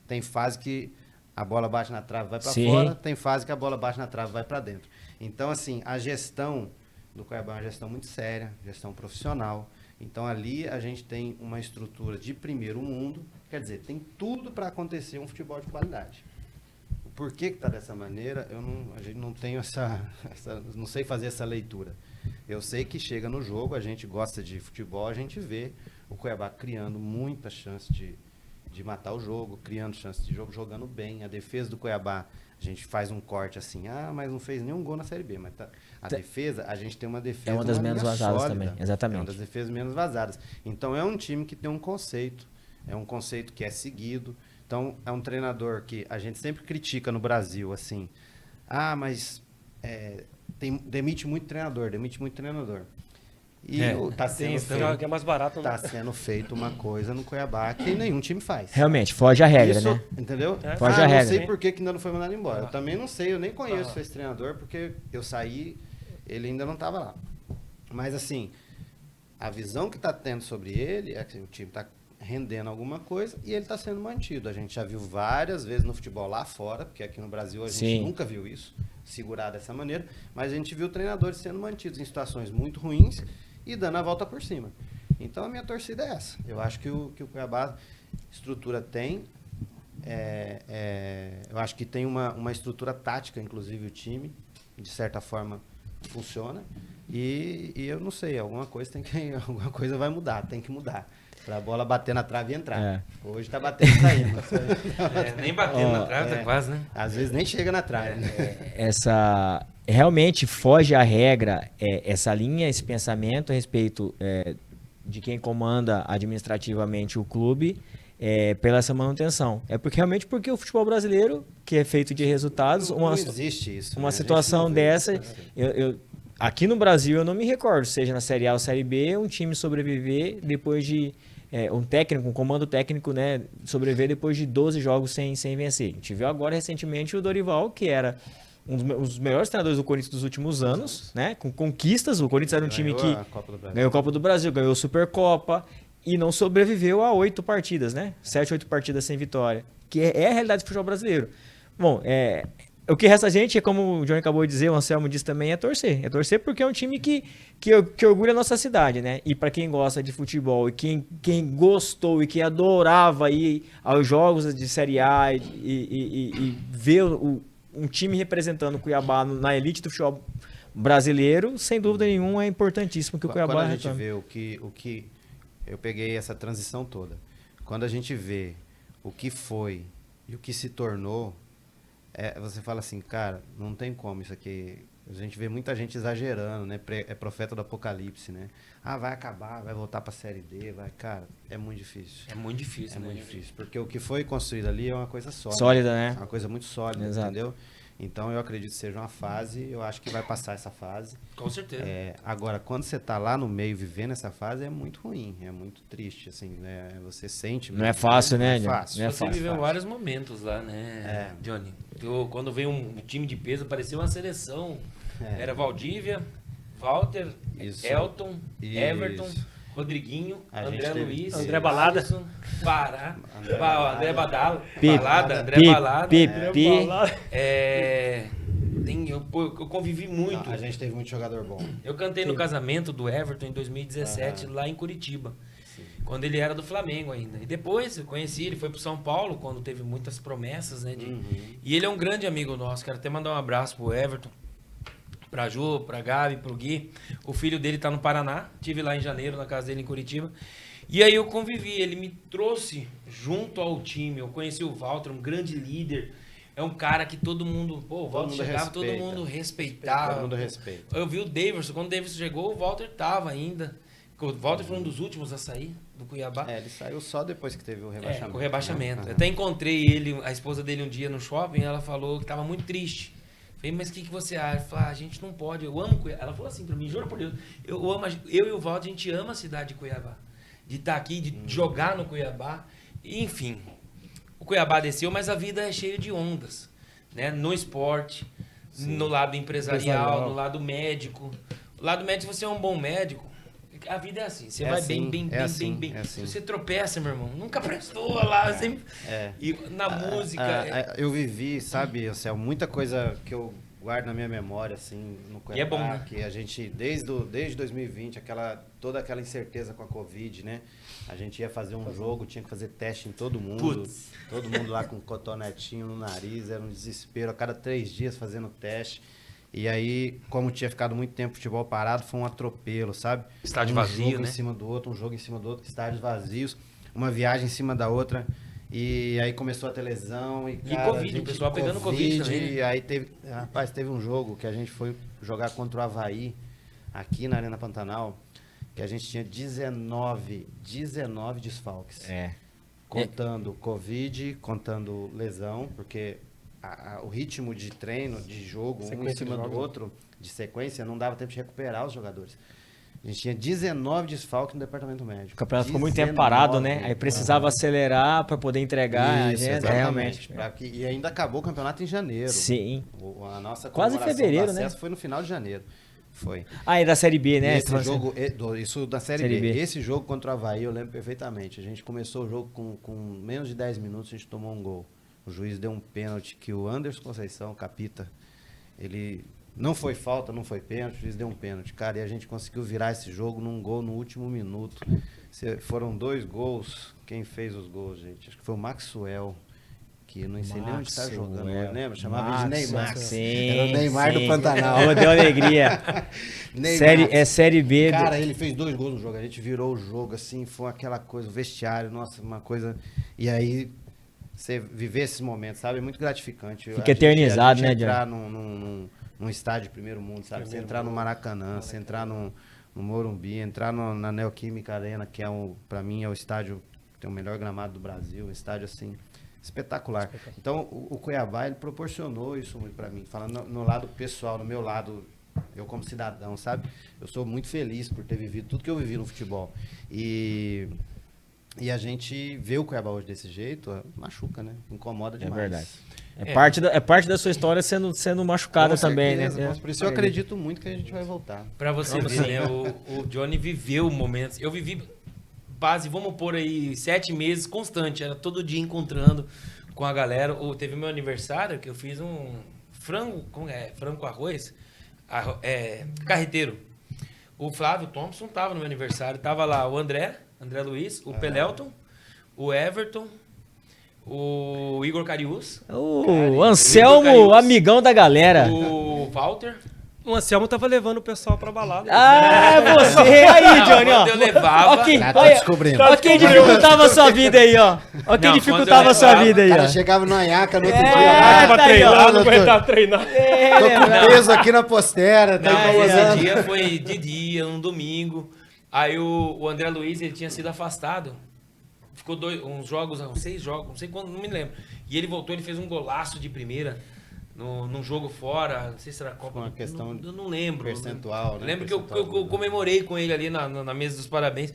Tem fase que a bola bate na trave e vai para
Sim.
fora, tem fase que a bola bate na trave e vai para dentro. Então, assim, a gestão do Cuiabá é uma gestão muito séria, gestão profissional. Então ali a gente tem uma estrutura de primeiro mundo, quer dizer, tem tudo para acontecer um futebol de qualidade. O porquê que está dessa maneira, a gente não tem não sei fazer essa leitura. Eu sei que chega no jogo, a gente gosta de futebol, a gente vê o Cuiabá criando muita chance de matar o jogo, criando chance de jogo, jogando bem. A defesa do Cuiabá, a gente faz um corte assim, mas não fez nenhum gol na Série B. Mas a defesa, a gente tem uma defesa...
É uma das menos vazadas
sólida,
também, exatamente.
É uma das defesas menos vazadas. Então é um time que tem um conceito, é um conceito que é seguido. Então é um treinador que a gente sempre critica no Brasil, assim, mas demite muito treinador. E tá sendo
que é mais barato, né?
tá sendo feito uma coisa no Cuiabá que nenhum time faz.
Realmente, foge a regra,
Isso,
né?
Entendeu?
Foge a regra.
Não sei por que ainda não foi mandado embora. Eu também não sei, eu nem conheço esse treinador, porque eu saí, ele ainda não estava lá. Mas assim, a visão que está tendo sobre ele é que o time está rendendo alguma coisa e ele está sendo mantido. A gente já viu várias vezes no futebol lá fora, porque aqui no Brasil a gente nunca viu isso, segurar dessa maneira, mas a gente viu treinadores sendo mantidos em situações muito ruins e dando a volta por cima. Então a minha torcida é essa. Eu acho que o Cuiabá estrutura tem, eu acho que tem uma estrutura tática, inclusive o time, de certa forma funciona, e eu não sei, alguma coisa vai mudar, tem que mudar. Pra bola bater na trave e entrar. Hoje tá batendo e saindo.
Nem batendo na trave, tá quase, né?
Às vezes nem chega na trave.
Essa realmente foge à regra, essa linha, esse pensamento a respeito de quem comanda administrativamente o clube pela essa manutenção. Porque o futebol brasileiro, que é feito de resultados...
Não existe isso.
Uma situação dessa... Aqui no Brasil eu não me recordo, seja na Série A ou Série B, um time sobreviver depois de... um comando técnico, né, sobreviver depois de 12 jogos sem vencer. A gente viu agora recentemente o Dorival, que era um dos melhores treinadores do Corinthians dos últimos anos, né, com conquistas. O Corinthians era um time que ganhou a Copa do Brasil, ganhou a Supercopa e não sobreviveu a 8 partidas, né? 7, 8 partidas sem vitória, que é a realidade do futebol brasileiro. Bom, o que resta a gente, como o Johnny acabou de dizer, o Anselmo disse também, é torcer. É torcer porque é um time que orgulha a nossa cidade, né? E para quem gosta de futebol e quem gostou e que adorava ir aos jogos de Série A e ver um time representando o Cuiabá na elite do futebol brasileiro, sem dúvida nenhuma, é importantíssimo que o Cuiabá...
Quando a gente vê o que... Eu peguei essa transição toda. Quando a gente vê o que foi e o que se tornou... você fala assim, cara, não tem como isso aqui. A gente vê muita gente exagerando, né? É profeta do apocalipse, né? Vai acabar, vai voltar pra Série D, cara, é muito difícil.
É muito difícil,
né? Muito difícil, porque o que foi construído ali é uma coisa sólida.
Sólida, né?
É uma coisa muito sólida,
exato.
Entendeu? Então eu acredito que seja uma fase, eu acho que vai passar essa fase.
Com certeza.
Agora, quando você tá lá no meio vivendo essa fase, é muito ruim, é muito triste, assim, né? Você sente...
Não é fácil, né,
Johnny? Não é fácil.
Você viveu vários momentos lá, né, Johnny? Quando veio um time de peso, parecia uma seleção. Era Valdívia, Walter, Elton, Everton, Rodriguinho, André Luiz,
André Balada,
Alisson, Pará, André Balada, eu convivi muito.
A gente teve muito jogador bom.
Eu cantei no casamento do Everton em 2017, lá em Curitiba. Sim. Quando ele era do Flamengo ainda. E depois eu conheci, ele foi pro São Paulo, quando teve muitas promessas, né? E ele é um grande amigo nosso. Quero até mandar um abraço pro Everton, pra Ju, pra Gabi, pro Gui. O filho dele tá no Paraná. Tive lá em janeiro, na casa dele em Curitiba. E aí eu convivi, ele me trouxe junto ao time. Eu conheci o Walter, um grande líder. É um cara que todo mundo... o Walter chegava, todo mundo respeitava.
Todo mundo respeita.
Eu vi o Davidson, quando o Davidson chegou, o Walter tava ainda. O Walter foi um dos últimos a sair do Cuiabá.
Ele saiu só depois que teve o rebaixamento.
O rebaixamento. Né? Até encontrei ele, a esposa dele um dia no shopping, ela falou que tava muito triste. Falei, mas o que você acha? Falei, a gente não pode, eu amo Cuiabá. Ela falou assim pra mim, juro por Deus, eu e o Walter, a gente ama a cidade de Cuiabá. De estar aqui, de jogar no Cuiabá. E, enfim, o Cuiabá desceu, mas a vida é cheia de ondas. Né? No esporte, no lado empresarial, no lado médico. No lado médico, se você é um bom médico, a vida é assim. Você vai bem. Se você tropeça, meu irmão, nunca prestou lá. Sempre... E na música...
Eu vivi, sabe, Anselmo, muita coisa que eu guardo na minha memória, assim, no Cuiabá,
E é bom, né?
que a gente, desde 2020, toda aquela incerteza com a Covid, né? A gente ia fazer um jogo, tinha que fazer teste em todo mundo.
Putz.
Todo mundo lá com cotonetinho no nariz, era um desespero, a cada 3 dias fazendo teste. E aí, como tinha ficado muito tempo futebol parado, foi um atropelo, sabe?
Estádio
um
vazio,
jogo
né?
em cima do outro, um jogo em cima do outro, estádios vazios, uma viagem em cima da outra. E aí começou a ter lesão e, cara,
Covid,
a gente-
o pessoal pegando Covid também, né?
E aí teve um jogo que a gente foi jogar contra o Avaí, aqui na Arena Pantanal, que a gente tinha 19 desfalques. Contando Covid, contando lesão, porque o ritmo de treino, de jogo, um em
Sequência
cima
de
do
jogos.
outro, de sequência, não dava tempo de recuperar os jogadores. A gente tinha 19 desfalques no departamento médico.
O campeonato ficou muito tempo parado, né? Aí precisava acelerar para poder entregar a
Isso,
agenda.
exatamente.
Realmente.
E ainda acabou o campeonato em janeiro.
Sim.
A nossa
Quase
comemoração
fevereiro,
do
né?
acesso foi no final de janeiro. Foi.
Ah, e da Série B, né?
Esse jogo, isso da Série
Série
B.
B.
Esse jogo contra o Avaí eu lembro perfeitamente. A gente começou o jogo com menos de 10 minutos, a gente tomou um gol. O juiz deu um pênalti que o Anderson Conceição, capita, ele não foi falta, não foi pênalti, o juiz deu um pênalti. Cara, e a gente conseguiu virar esse jogo num gol no último minuto. Foram 2 gols. Quem fez os gols, gente? Acho que foi o Maxwell. Que eu não sei nem onde está jogando, não lembra? Chamava de Neymar.
Sim,
Era o Neymar
sim.
do Pantanal.
Oh, deu alegria.
Neymar.
Série B.
Cara, ele fez 2 gols no jogo. A gente virou o jogo, assim, foi aquela coisa, o vestiário, nossa, uma coisa. E aí, você viver esses momentos, sabe? É muito gratificante.
Fica eternizado, né,
entrar num estádio de primeiro mundo, sabe? Você entrar no Maracanã, você entrar no Morumbi, entrar na Neoquímica Arena, que pra mim é o estádio que tem o melhor gramado do Brasil, um estádio, assim, espetacular. Então, o Cuiabá, ele proporcionou isso muito pra mim. Falando no lado pessoal, no meu lado, eu como cidadão, sabe? Eu sou muito feliz por ter vivido tudo que eu vivi no futebol. E a gente vê o Cuiabá hoje desse jeito, machuca, né? Incomoda
É
demais.
verdade. É parte da sua história sendo machucada
Com
também,
certeza,
né?
Por isso eu acredito muito que a gente vai voltar.
Pra você ver, né? O Johnny viveu momentos. Eu vivi base, vamos pôr aí, 7 meses constante. Era todo dia encontrando com a galera. Teve meu aniversário que eu fiz um frango, como é? Frango com arroz, carreteiro. O Flávio Thompson tava no meu aniversário. Tava lá o André Luiz, o Pelelton, o Everton, o Igor Cariús,
O Anselmo, amigão da galera.
o Walter.
O Anselmo tava levando o pessoal pra balada.
Ah, você aí, Johnny, ó.
Quando eu levava...
Ó quem,
Já tô
olha,
descobrindo.
ó quem dificultava a sua vida aí, ó. Ó quem
Não,
dificultava
quando
a sua
eu
vida
O
aí,
cara
ó.
chegava no Anhaca no outro
É,
dia.
Ah, pra
tá aí,
treinar,
ó,
não
doutor.
aguentava treinar.
É,
Tô com peso aqui na postera, tá
Não, mas
incomodando.
esse dia foi de dia, um domingo. Aí o André Luiz, ele tinha sido afastado. Ficou uns 6 jogos, não sei quando, não me lembro. E ele voltou, ele fez um golaço de primeira num jogo fora, não sei se era a Copa.
Uma questão
eu não lembro.
percentual, né?
Eu lembro que eu
Percentual.
comemorei com ele ali na mesa dos parabéns.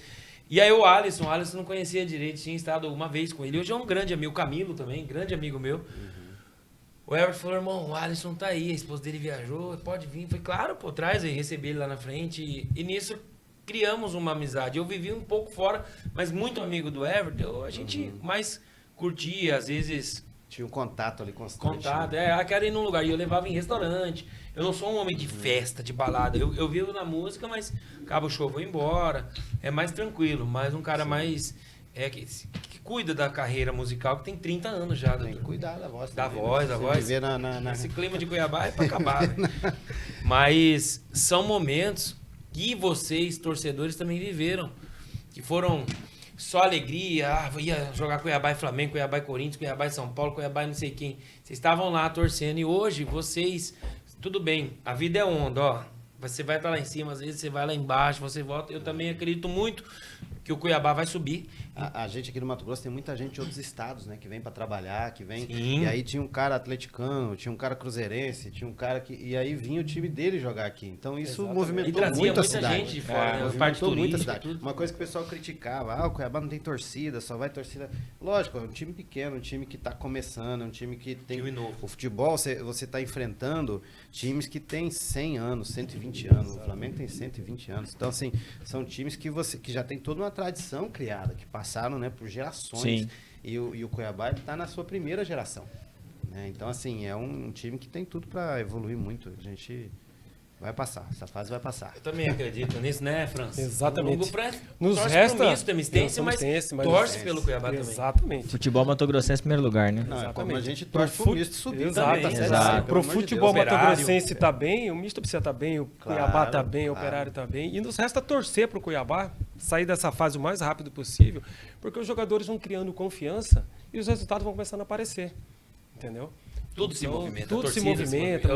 E aí o Alisson não conhecia direito, tinha estado uma vez com ele. Hoje é um grande amigo, o Camilo também, grande amigo meu. O Everton falou, irmão, o Alisson tá aí, a esposa dele viajou, pode vir. Foi claro, pô, traz aí, recebi ele lá na frente. E nisso criamos uma amizade. Eu vivi um pouco fora, mas muito amigo do Everton. A gente mais curtia, às vezes...
Tinha um contato ali constante.
Contato, quero ir num lugar. E eu levava em restaurante. Eu não sou um homem de festa, de balada. Eu vivo na música, mas acaba o show, vou embora. É mais tranquilo, mas um cara mais... que cuida da carreira musical, que tem 30 anos já.
Tem que cuidar da voz.
Da
também,
voz,
né?
da
Você
voz.
Viver na...
Esse clima de Cuiabá é pra acabar, né? Mas são momentos que vocês, torcedores, também viveram. Que foram só alegria. Ia jogar Cuiabá e Flamengo, Cuiabá e Corinthians, Cuiabá e São Paulo, Cuiabá e não sei quem. Vocês estavam lá torcendo e hoje vocês... Tudo bem, a vida é onda, ó. Você vai estar lá em cima, às vezes você vai lá embaixo, você volta. Eu também acredito muito que o Cuiabá vai subir.
A gente aqui no Mato Grosso tem muita gente de outros estados, né? Que vem pra trabalhar, que vem...
Sim.
E aí tinha um cara atleticano, tinha um cara cruzeirense, tinha um cara que... E aí vinha o time dele jogar aqui. Então isso
Exatamente.
E
movimentou
trazia
muito a
muita
cidade.
gente de fora, né? A parte
Movimentou muito a
turística,
cidade.
tudo.
Uma coisa que o pessoal criticava, o Cuiabá não tem torcida, só vai torcida... Lógico, é um time pequeno, um time que tá começando, é um time que tem...
Time novo.
O futebol, você tá enfrentando times que têm 100 anos, 120 anos. O Flamengo tem 120 anos. Então, assim, são times que já tem toda uma tradição criada, que passaram, né, por gerações.
Sim.
E o Cuiabá está na sua primeira geração. né? Então, assim, é um time que tem tudo para evoluir muito. A gente vai passar, essa fase vai passar.
Eu também acredito nisso, né, França?
Exatamente.
Nos
Nos
torce
resta
pro misto, Temistência, mas torce pelo Cuiabá também.
Exatamente.
Futebol matogrossense em primeiro lugar, né?
Não, é como a
Exatamente.
gente torce pro misto subir
Exato,
também.
exato.
Pro futebol
Operário.
matogrossense tá bem, o misto precisa tá bem, o Cuiabá tá bem, o
claro.
Operário tá bem. E nos resta torcer pro Cuiabá sair dessa fase o mais rápido possível, porque os jogadores vão criando confiança e os resultados vão começando a aparecer. Entendeu?
Tudo se movimenta.
Tudo
a
se
torcida
movimenta,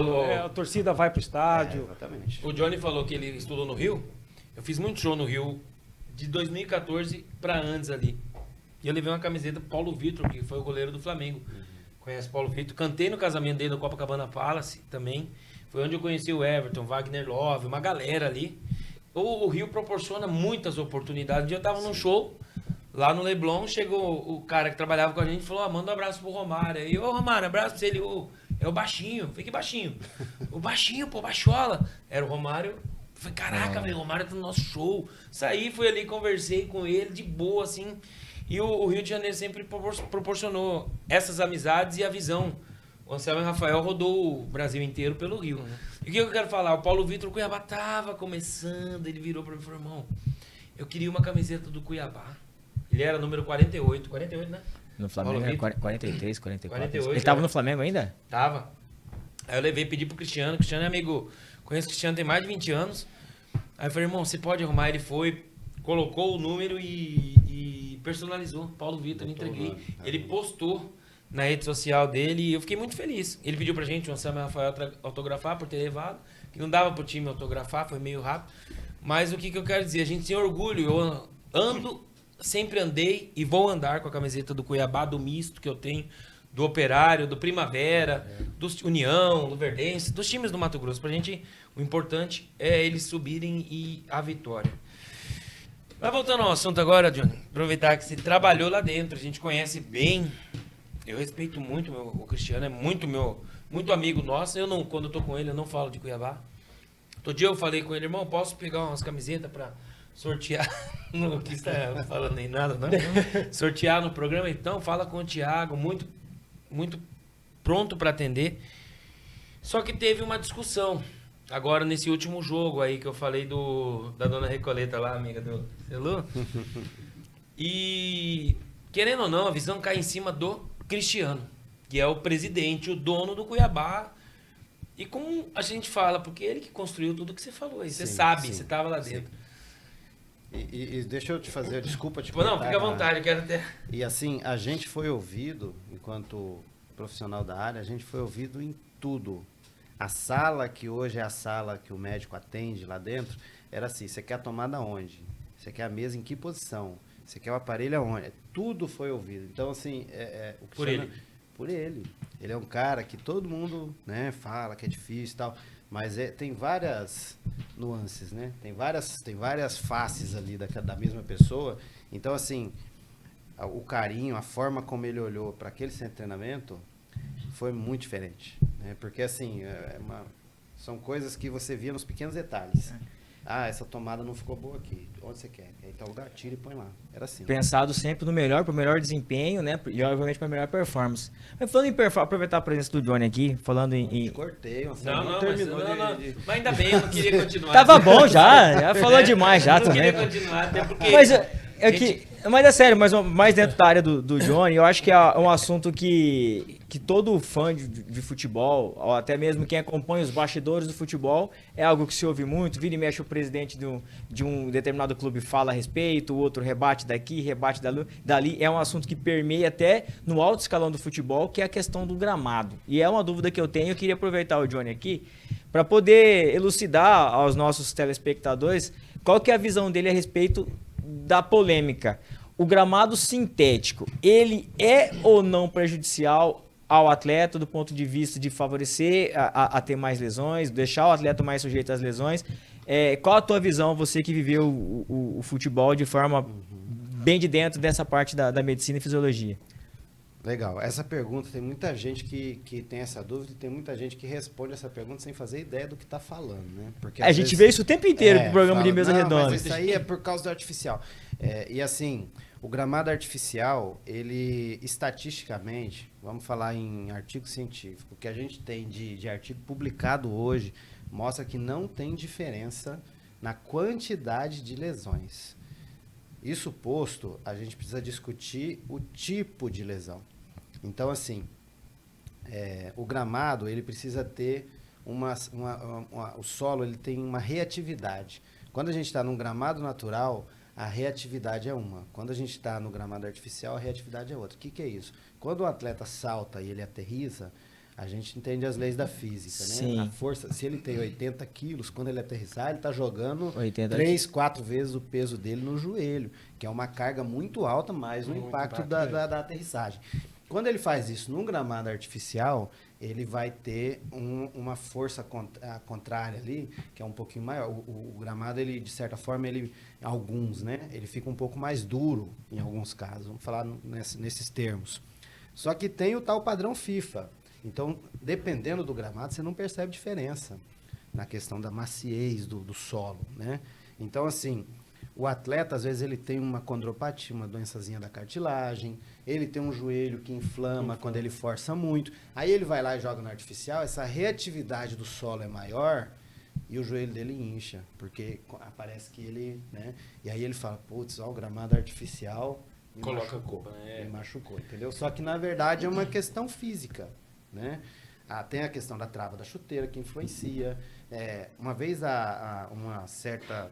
a torcida vai pro estádio.
Exatamente.
O Johnny falou que ele estudou no Rio. Eu fiz muito show no Rio de 2014 pra antes ali. E eu levei uma camiseta pro Paulo Vitor, que foi o goleiro do Flamengo. Conhece o Paulo Vitor? Cantei no casamento dele no Copacabana Palace também. Foi onde eu conheci o Everton, Wagner Love, uma galera ali. O Rio proporciona muitas oportunidades. Um dia eu tava num show lá no Leblon, chegou o cara que trabalhava com a gente e falou: manda um abraço pro Romário. Aí, ô Romário, abraço pra você. Ele, é o baixinho. Falei, que baixinho? O baixinho, pô, baixola. Era o Romário. Falei, caraca, velho, o Romário tá no nosso show. Saí, fui ali, conversei com ele, de boa, assim. E o Rio de Janeiro sempre proporcionou essas amizades e a visão. O Anselmo e o Rafael rodou o Brasil inteiro pelo Rio. E o que eu quero falar? O Paulo Vitor, o Cuiabá tava começando, ele virou pra mim e falou: irmão, eu queria uma camiseta do Cuiabá. Ele era número 48, 48, né?
No Flamengo
Paulo
era
Vitor.
43, 44.
48,
Ele tava
é.
no Flamengo ainda?
Tava. Aí eu levei, pedi pro Cristiano. O Cristiano é amigo. Conheço o Cristiano tem mais de 20 anos. Aí eu falei, irmão, você pode arrumar? Ele foi, colocou o número e personalizou. Paulo Vitor, entreguei. Ele postou na rede social dele e eu fiquei muito feliz. Ele pediu pra gente, o Anselmo e o Rafael, autografar por ter levado. Que não dava pro time autografar, foi meio rápido. Mas o que eu quero dizer? A gente tem orgulho. Eu ando, sempre andei e vou andar com a camiseta do Cuiabá, do misto que eu tenho, do Operário, do Primavera, do União, do Verdense, dos times do Mato Grosso. Pra gente, o importante é eles subirem e a vitória. Mas voltando ao assunto agora, Johnny, aproveitar que você trabalhou lá dentro, a gente conhece bem. Eu respeito muito o Cristiano, é muito amigo nosso. Eu não, quando eu tô com ele, eu não falo de Cuiabá. Todo dia eu falei com ele, irmão, posso pegar umas camisetas pra sortear? Não quis estar falando nem nada, não. Sortear no programa, então, fala com o Thiago, muito pronto para atender. Só que teve uma discussão agora nesse último jogo aí que eu falei da dona Recoleta lá, amiga do Celu. E querendo ou não, a visão cai em cima do Cristiano, que é o presidente, o dono do Cuiabá. E como a gente fala, porque ele que construiu tudo que você falou aí, você
Sim,
sabe,
sim,
você estava lá dentro.
E deixa eu te fazer, desculpa te
Não,
cortar,
fica à vontade, eu quero até...
E assim, a gente foi ouvido, enquanto profissional da área, a gente foi ouvido em tudo. A sala, que hoje é a sala que o médico atende lá dentro, era assim, você quer a tomada onde? Você quer a mesa em que posição? Você quer o aparelho aonde? Tudo foi ouvido. Então, assim... o
Por
Cristiano-
ele.
Por ele. Ele é um cara que todo mundo, né, fala que é difícil e tal, mas tem várias nuances, né? Tem várias faces ali da mesma pessoa. Então, assim, o carinho, a forma como ele olhou para aquele centro de treinamento foi muito diferente, né? Porque, assim, são coisas que você via nos pequenos detalhes. Ah, essa tomada não ficou boa aqui. Onde você quer? Em tal lugar, tira e põe lá. Era assim.
Pensado sempre no melhor, pro melhor desempenho, né? E obviamente pra melhor performance. Mas falando em performance, aproveitar a presença do Johnny aqui, falando em...
Cortei,
Não,
não
mas,
terminou
mas ainda bem, eu não queria continuar.
Tava bom já falou demais já
eu não
também.
queria continuar, até porque...
Mas mas é sério, mas mais dentro da área do Johnny, eu acho que é um assunto que todo fã de futebol, ou até mesmo quem acompanha os bastidores do futebol, é algo que se ouve muito. Vira e mexe, o presidente de um determinado clube fala a respeito, o outro rebate daqui, rebate dali. É um assunto que permeia até no alto escalão do futebol, que é a questão do gramado. E é uma dúvida que eu tenho, eu queria aproveitar o Johnny aqui para poder elucidar aos nossos telespectadores qual que é a visão dele a respeito da polêmica. O gramado sintético, ele é ou não prejudicial ao atleta do ponto de vista de favorecer a ter mais lesões, deixar o atleta mais sujeito às lesões? Qual a tua visão, você que viveu o futebol de forma bem de dentro dessa parte da medicina e fisiologia?
Legal. Essa pergunta, tem muita gente que tem essa dúvida e tem muita gente que responde essa pergunta sem fazer ideia do que está falando, né? Porque
A gente vê isso o tempo inteiro pro programa de mesa
"Não,
redonda.
mas isso aí é por causa do artificial." E assim, O gramado artificial, ele, estatisticamente, vamos falar em artigo científico, o que a gente tem de artigo publicado hoje, mostra que não tem diferença na quantidade de lesões. Isso posto, a gente precisa discutir o tipo de lesão. Então, assim, o gramado, ele precisa ter o solo, ele tem uma reatividade. Quando a gente está num gramado natural, a reatividade é uma. Quando a gente está no gramado artificial, a reatividade é outra. O que é isso? Quando o atleta salta e ele aterriza, a gente entende as leis da física, né?
Sim.
A força, se ele tem 80 quilos, quando ele aterrissar, ele está jogando
80
3, 4 vezes o peso dele no joelho, que é uma carga muito alta, mais o impacto da aterrissagem. Quando ele faz isso num gramado artificial, ele vai ter uma força contrária ali, que é um pouquinho maior. O gramado, ele, de certa forma, alguns, né? Ele fica um pouco mais duro em alguns casos. Vamos falar nesses termos. Só que tem o tal padrão FIFA. Então, dependendo do gramado, você não percebe diferença na questão da maciez do solo, né? Então, assim, o atleta, às vezes, ele tem uma condropatia, uma doençazinha da cartilagem, ele tem um joelho que inflama quando ele força muito. Aí ele vai lá e joga no artificial, essa reatividade do solo é maior e o joelho dele incha, porque parece que ele, né? E aí ele fala, putz, ó, o gramado artificial me machucou, entendeu? Só que, na verdade, é uma questão física, né? Tem a questão da trava da chuteira que influencia. Uma vez uma certa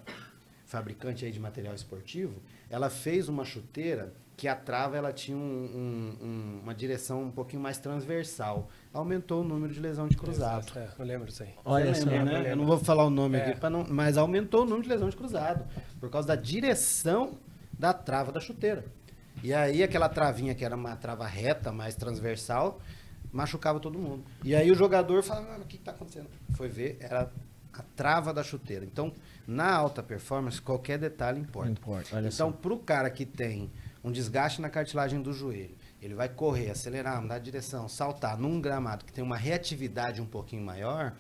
fabricante aí de material esportivo, ela fez uma chuteira que a trava ela tinha uma direção um pouquinho mais transversal. Aumentou o número de lesão de cruzado.
Eu lembro disso aí.
Olha
Você
só.
lembra, né? Eu não vou falar o nome aqui, mas aumentou o número de lesão de cruzado, por causa da direção da trava da chuteira. E aí aquela travinha que era uma trava reta, mais transversal, machucava todo mundo. E aí o jogador falava, o que está acontecendo? Foi ver, era a trava da chuteira. Então, na alta performance, qualquer detalhe importa.
Olha
então, para o cara que tem um desgaste na cartilagem do joelho, ele vai correr, acelerar, mudar de direção, saltar num gramado que tem uma reatividade um pouquinho maior,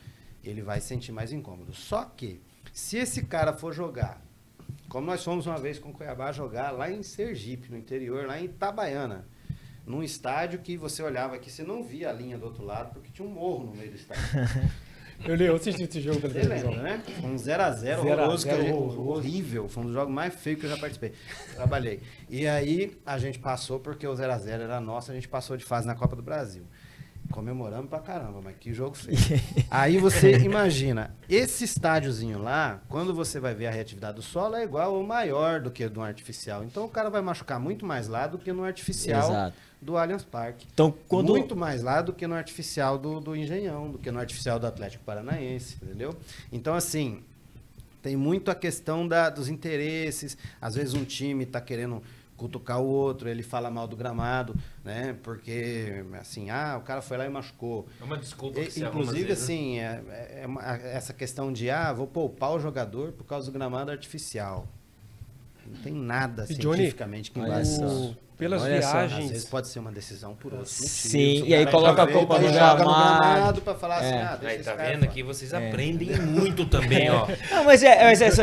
ele vai sentir mais incômodo. Só que, se esse cara for jogar, como nós fomos uma vez com o Cuiabá jogar lá em Sergipe, no interior, lá em Itabaiana, num estádio que você olhava aqui, você não via a linha do outro lado, porque tinha um morro no meio do estádio.
Eu assisti esse jogo pela
Você
televisão.
lembra, né? Foi um 0x0 horroroso, horrível. Foi um dos jogos mais feios que eu já participei. Trabalhei. E aí, a gente passou, porque o 0x0 era nosso, a gente passou de fase na Copa do Brasil. Comemoramos pra caramba, mas que jogo feio. Aí você imagina, esse estádiozinho lá, quando você vai ver a reatividade do solo, é igual ou maior do que do artificial. Então o cara vai machucar muito mais lá do que no artificial.
Exato.
Do Allianz Parque.
Então, quando...
Muito mais lá do que no artificial do Engenhão, do que no artificial do Atlético Paranaense, entendeu? Então, assim, tem muito a questão dos interesses. Às vezes um time está querendo cutucar o outro, ele fala mal do gramado, né? Porque, assim, o cara foi lá e machucou.
É uma desculpa que se
inclusive,
vezes,
assim, essa questão de, vou poupar o jogador por causa do gramado artificial. Não tem nada cientificamente que embase isso.
Pelas
Olha só,
viagens.
Às vezes pode ser uma decisão por outros motivos.
Sim,
O
e aí
cara
coloca
já
a culpa
veio,
no
joga
gramado.
pra falar assim, deixa
Aí,
esse
tá
cara
vendo
fora.
aqui? Vocês aprendem muito também, ó.
Não, mas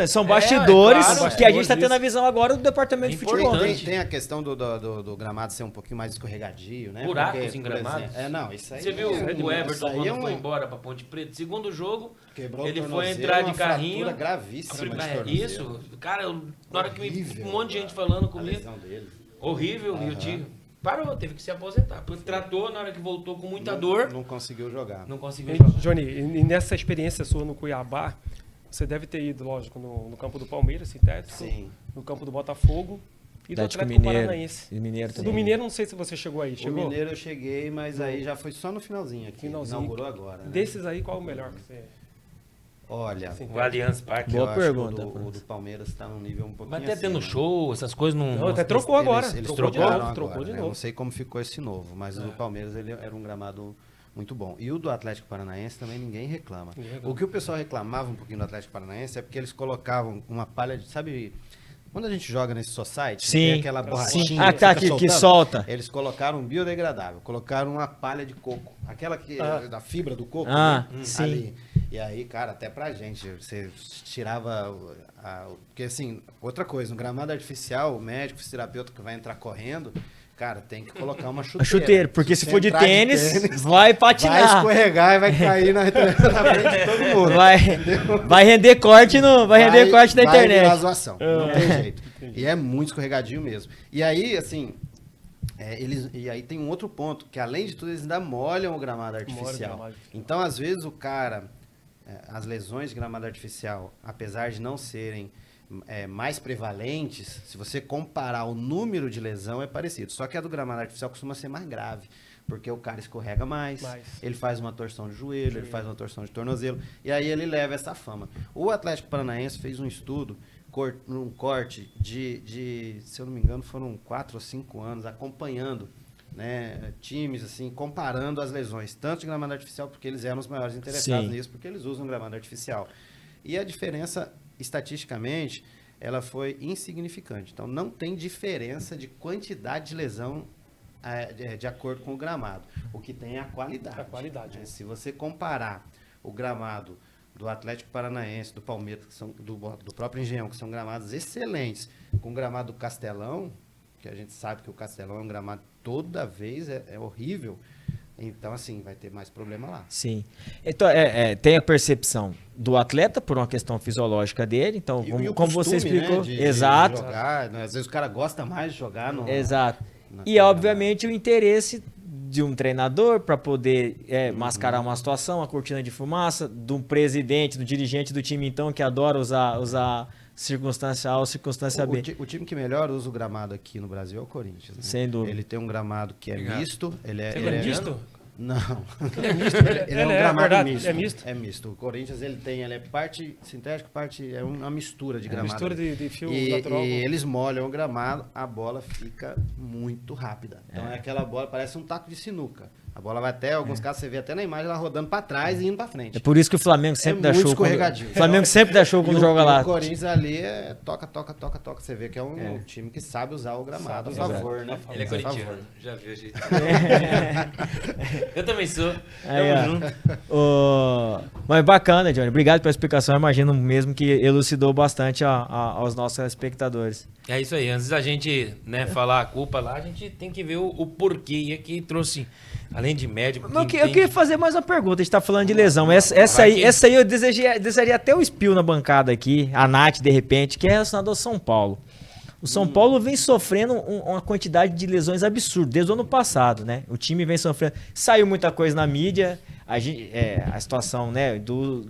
são bastidores
claro,
que a gente está
bastidores
tendo a visão agora do departamento
É
de futebol.
importante.
Tem a questão do gramado ser um pouquinho mais escorregadio, né?
Buracos
Porque,
em
por
gramados?
exemplo, não, isso aí...
Você viu
isso aí
o Everton
isso aí
quando
é
foi embora pra Ponte Preta? Segundo jogo,
Quebrou
ele
o
foi
tornozelo,
entrar de
uma
carrinho.
fratura gravíssima de tornozelo.
Isso, cara, na hora que
Horrível,
um monte de gente falando
a
comigo,
lesão dele.
horrível, e o Tigo parou, teve que se aposentar. Porque tratou, na hora que voltou com muita dor,
Não conseguiu jogar.
não conseguiu jogar.
Johnny, e nessa experiência sua no Cuiabá, você deve ter ido, lógico, no campo do Palmeiras, sintético,
Sim.
no campo do Botafogo e do
Atlético
Atlético
Mineiro.
Paranaense.
E Mineiro
Do
também.
Mineiro, não sei se você chegou aí.
O
Chegou?
Mineiro eu cheguei, mas aí já foi só no finalzinho aqui.
Finalzinho.
Inaugurou agora, né?
Desses aí, qual o melhor que você...
Olha,
Sim.
O Allianz Parque.
Boa
eu acho que
pergunta,
o do Palmeiras está num nível um pouquinho
Mas até tendo
acima.
show, essas coisas não.
Não, até trocou agora.
Eles
trocou de
trocaram
novo.
agora,
Trocou de
né?
novo.
Eu não sei como ficou esse novo, mas o do Palmeiras ele era um gramado muito bom. E o do Atlético Paranaense também ninguém reclama.
Ninguém reclama.
O que o pessoal reclamava um pouquinho do Atlético Paranaense é porque eles colocavam uma palha de... Sabe, quando a gente joga nesse society,
Sim.
tem aquela borrachinha
Sim. Ah,
que
tá,
fica
que
soltando?
solta.
Eles colocaram um biodegradável, colocaram uma palha de coco. Aquela que da fibra do coco,
Ah,
né?
sim.
Ali. E aí, cara, até pra gente, você tirava... Porque, assim, outra coisa, no gramado artificial, o médico, o fisioterapeuta que vai entrar correndo, cara, tem que colocar uma chuteira.
A chuteira, porque se for de
entrar
tênis, vai patinar.
vai escorregar e vai cair na frente de todo mundo.
Vai render corte render corte da internet.
Vai virar zoação, não tem jeito. E é muito escorregadio mesmo. E aí, assim... e aí tem um outro ponto, que além de tudo, eles ainda molham o gramado artificial. Então, às vezes, o cara... as lesões de gramado artificial, apesar de não serem mais prevalentes, se você comparar o número de lesão, é parecido. Só que a do gramado artificial costuma ser mais grave, porque o cara escorrega mais. Ele faz uma torção de joelho, ele faz uma torção de tornozelo, e aí ele leva essa fama. O Atlético Paranaense fez um estudo, um corte de, se eu não me engano, foram 4 ou 5 anos acompanhando, né, times, assim, comparando as lesões, tanto de gramado artificial, porque eles eram os maiores interessados nisso, porque eles usam gramado artificial. E a diferença, estatisticamente, ela foi insignificante. Então, não tem diferença de quantidade de lesão de acordo com o gramado. O que tem é a qualidade.
A qualidade.
Né? Se você comparar o gramado do Atlético Paranaense, do Palmeiras, que são, do próprio Engenhão, que são gramados excelentes, com o gramado do Castelão, que a gente sabe que o Castelão é um gramado toda vez é horrível, então assim, vai ter mais problema lá.
Sim. Então, tem a percepção do atleta por uma questão fisiológica dele, então, como você explicou,
né,
exato.
De jogar, né? Às vezes o cara gosta mais de jogar no...
Exato. E, obviamente, o interesse de um treinador para poder mascarar uma situação, a cortina de fumaça, do presidente, do dirigente do time, então, que adora usar circunstância A ou circunstância B.
O time que melhor usa o gramado aqui no Brasil é o Corinthians. Né?
Sem dúvida.
Ele tem um gramado que é misto. Ele
é misto?
Não.
Ele é misto?
Ele é um gramado misto.
É misto?
É misto. O Corinthians, ele é parte sintético, parte... É uma mistura de gramado.
Mistura de fio
natural. E eles molham o gramado, a bola fica muito rápida. Então é aquela bola, parece um taco de sinuca. A bola vai até, alguns casos você vê até na imagem, ela rodando pra trás e indo pra frente.
É por isso que o Flamengo sempre dá show.
Escorregadio.
O Flamengo sempre dá show quando joga lá.
O Corinthians ali toca. Você vê que é um time que sabe usar o gramado a favor, né?
Ele é corintiano, já viu a gente. Eu também sou.
Mas bacana, Johnny. Obrigado pela explicação. Eu imagino mesmo que elucidou bastante aos nossos espectadores.
É isso aí. Antes da gente falar a culpa lá, a gente tem que ver o porquê. E aqui trouxe, além de médico...
Eu queria fazer mais uma pergunta. A gente tá falando de lesão. Essa aí eu desejaria até o espio na bancada aqui, a Nath, de repente, que é relacionado ao São Paulo. O São Paulo vem sofrendo uma quantidade de lesões absurda, desde o ano passado, né? O time vem sofrendo... Saiu muita coisa na mídia... A situação, né, do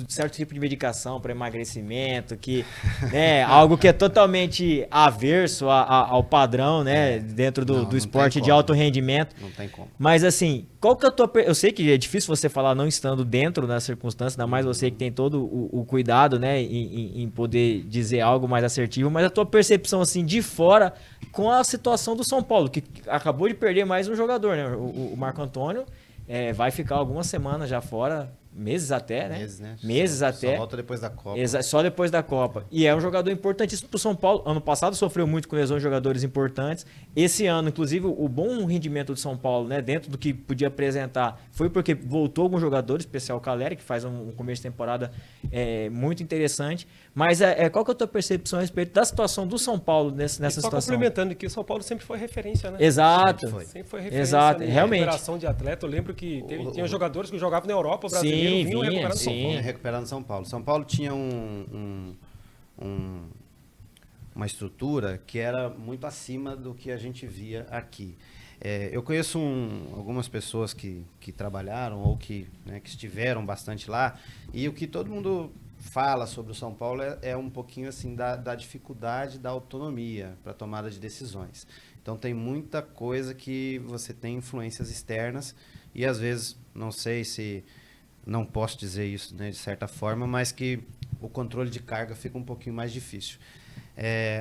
certo tipo de medicação para emagrecimento, que, né, algo que é totalmente averso ao padrão, né, dentro do esporte de alto rendimento.
Não tem como.
Mas assim, qual que é a tua... Eu sei que é difícil você falar não estando dentro das circunstâncias, ainda mais você que tem todo o cuidado, né, em poder dizer algo mais assertivo, mas a tua percepção, assim, de fora com a situação do São Paulo, que acabou de perder mais um jogador, né, o Marco Antônio. Vai ficar algumas semanas já fora, meses até, né?
Meses, né?
Meses até.
Só volta depois da Copa.
Só depois da Copa. E é um jogador importantíssimo pro São Paulo. Ano passado sofreu muito com lesões de jogadores importantes. Esse ano, inclusive, o bom rendimento do São Paulo, né, dentro do que podia apresentar, foi porque voltou algum jogador, especial o Caleri, que faz um começo de temporada muito interessante. Mas qual que é a tua percepção a respeito da situação do São Paulo nessa situação?
Só complementando que o São Paulo sempre foi referência, né?
Exato.
Sempre foi referência.
Exato, realmente.
Recuperação de atleta. Eu lembro que tinha jogadores que jogavam na Europa, o brasileiro vinha recuperando São Paulo.
Recuperando São Paulo. São Paulo tinha uma estrutura que era muito acima do que a gente via aqui. Eu conheço algumas pessoas que trabalharam ou que estiveram bastante lá, e o que todo mundo fala sobre o São Paulo é um pouquinho assim da dificuldade da autonomia para tomada de decisões. Então tem muita coisa que você tem influências externas e às vezes, não sei se, não posso dizer isso, né, de certa forma, mas que o controle de carga fica um pouquinho mais difícil.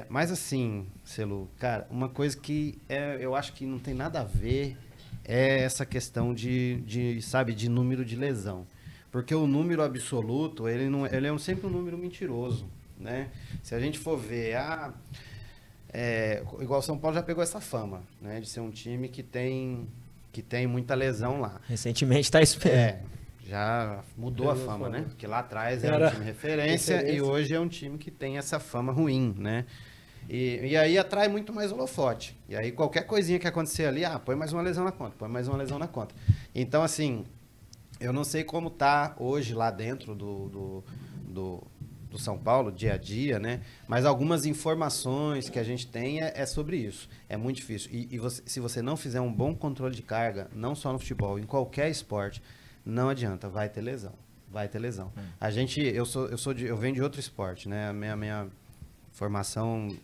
Mas assim, Celu, cara, uma coisa que eu acho que não tem nada a ver é essa questão de número de lesão. Porque o número absoluto, ele é sempre um número mentiroso, né? Se a gente for ver, igual o São Paulo já pegou essa fama, né? De ser um time que tem muita lesão lá.
Recentemente está esperando.
já mudou a fama, né? Porque lá atrás era um time referência e hoje é um time que tem essa fama ruim, né? E aí atrai muito mais holofote. E aí qualquer coisinha que acontecer ali, põe mais uma lesão na conta, põe mais uma lesão na conta. Então, assim, eu não sei como tá hoje lá dentro do São Paulo, dia a dia, né? Mas algumas informações que a gente tem é sobre isso. É muito difícil. E se você não fizer um bom controle de carga, não só no futebol, em qualquer esporte, não adianta, vai ter lesão. Vai ter lesão. Eu venho de outro esporte, né? A minha formação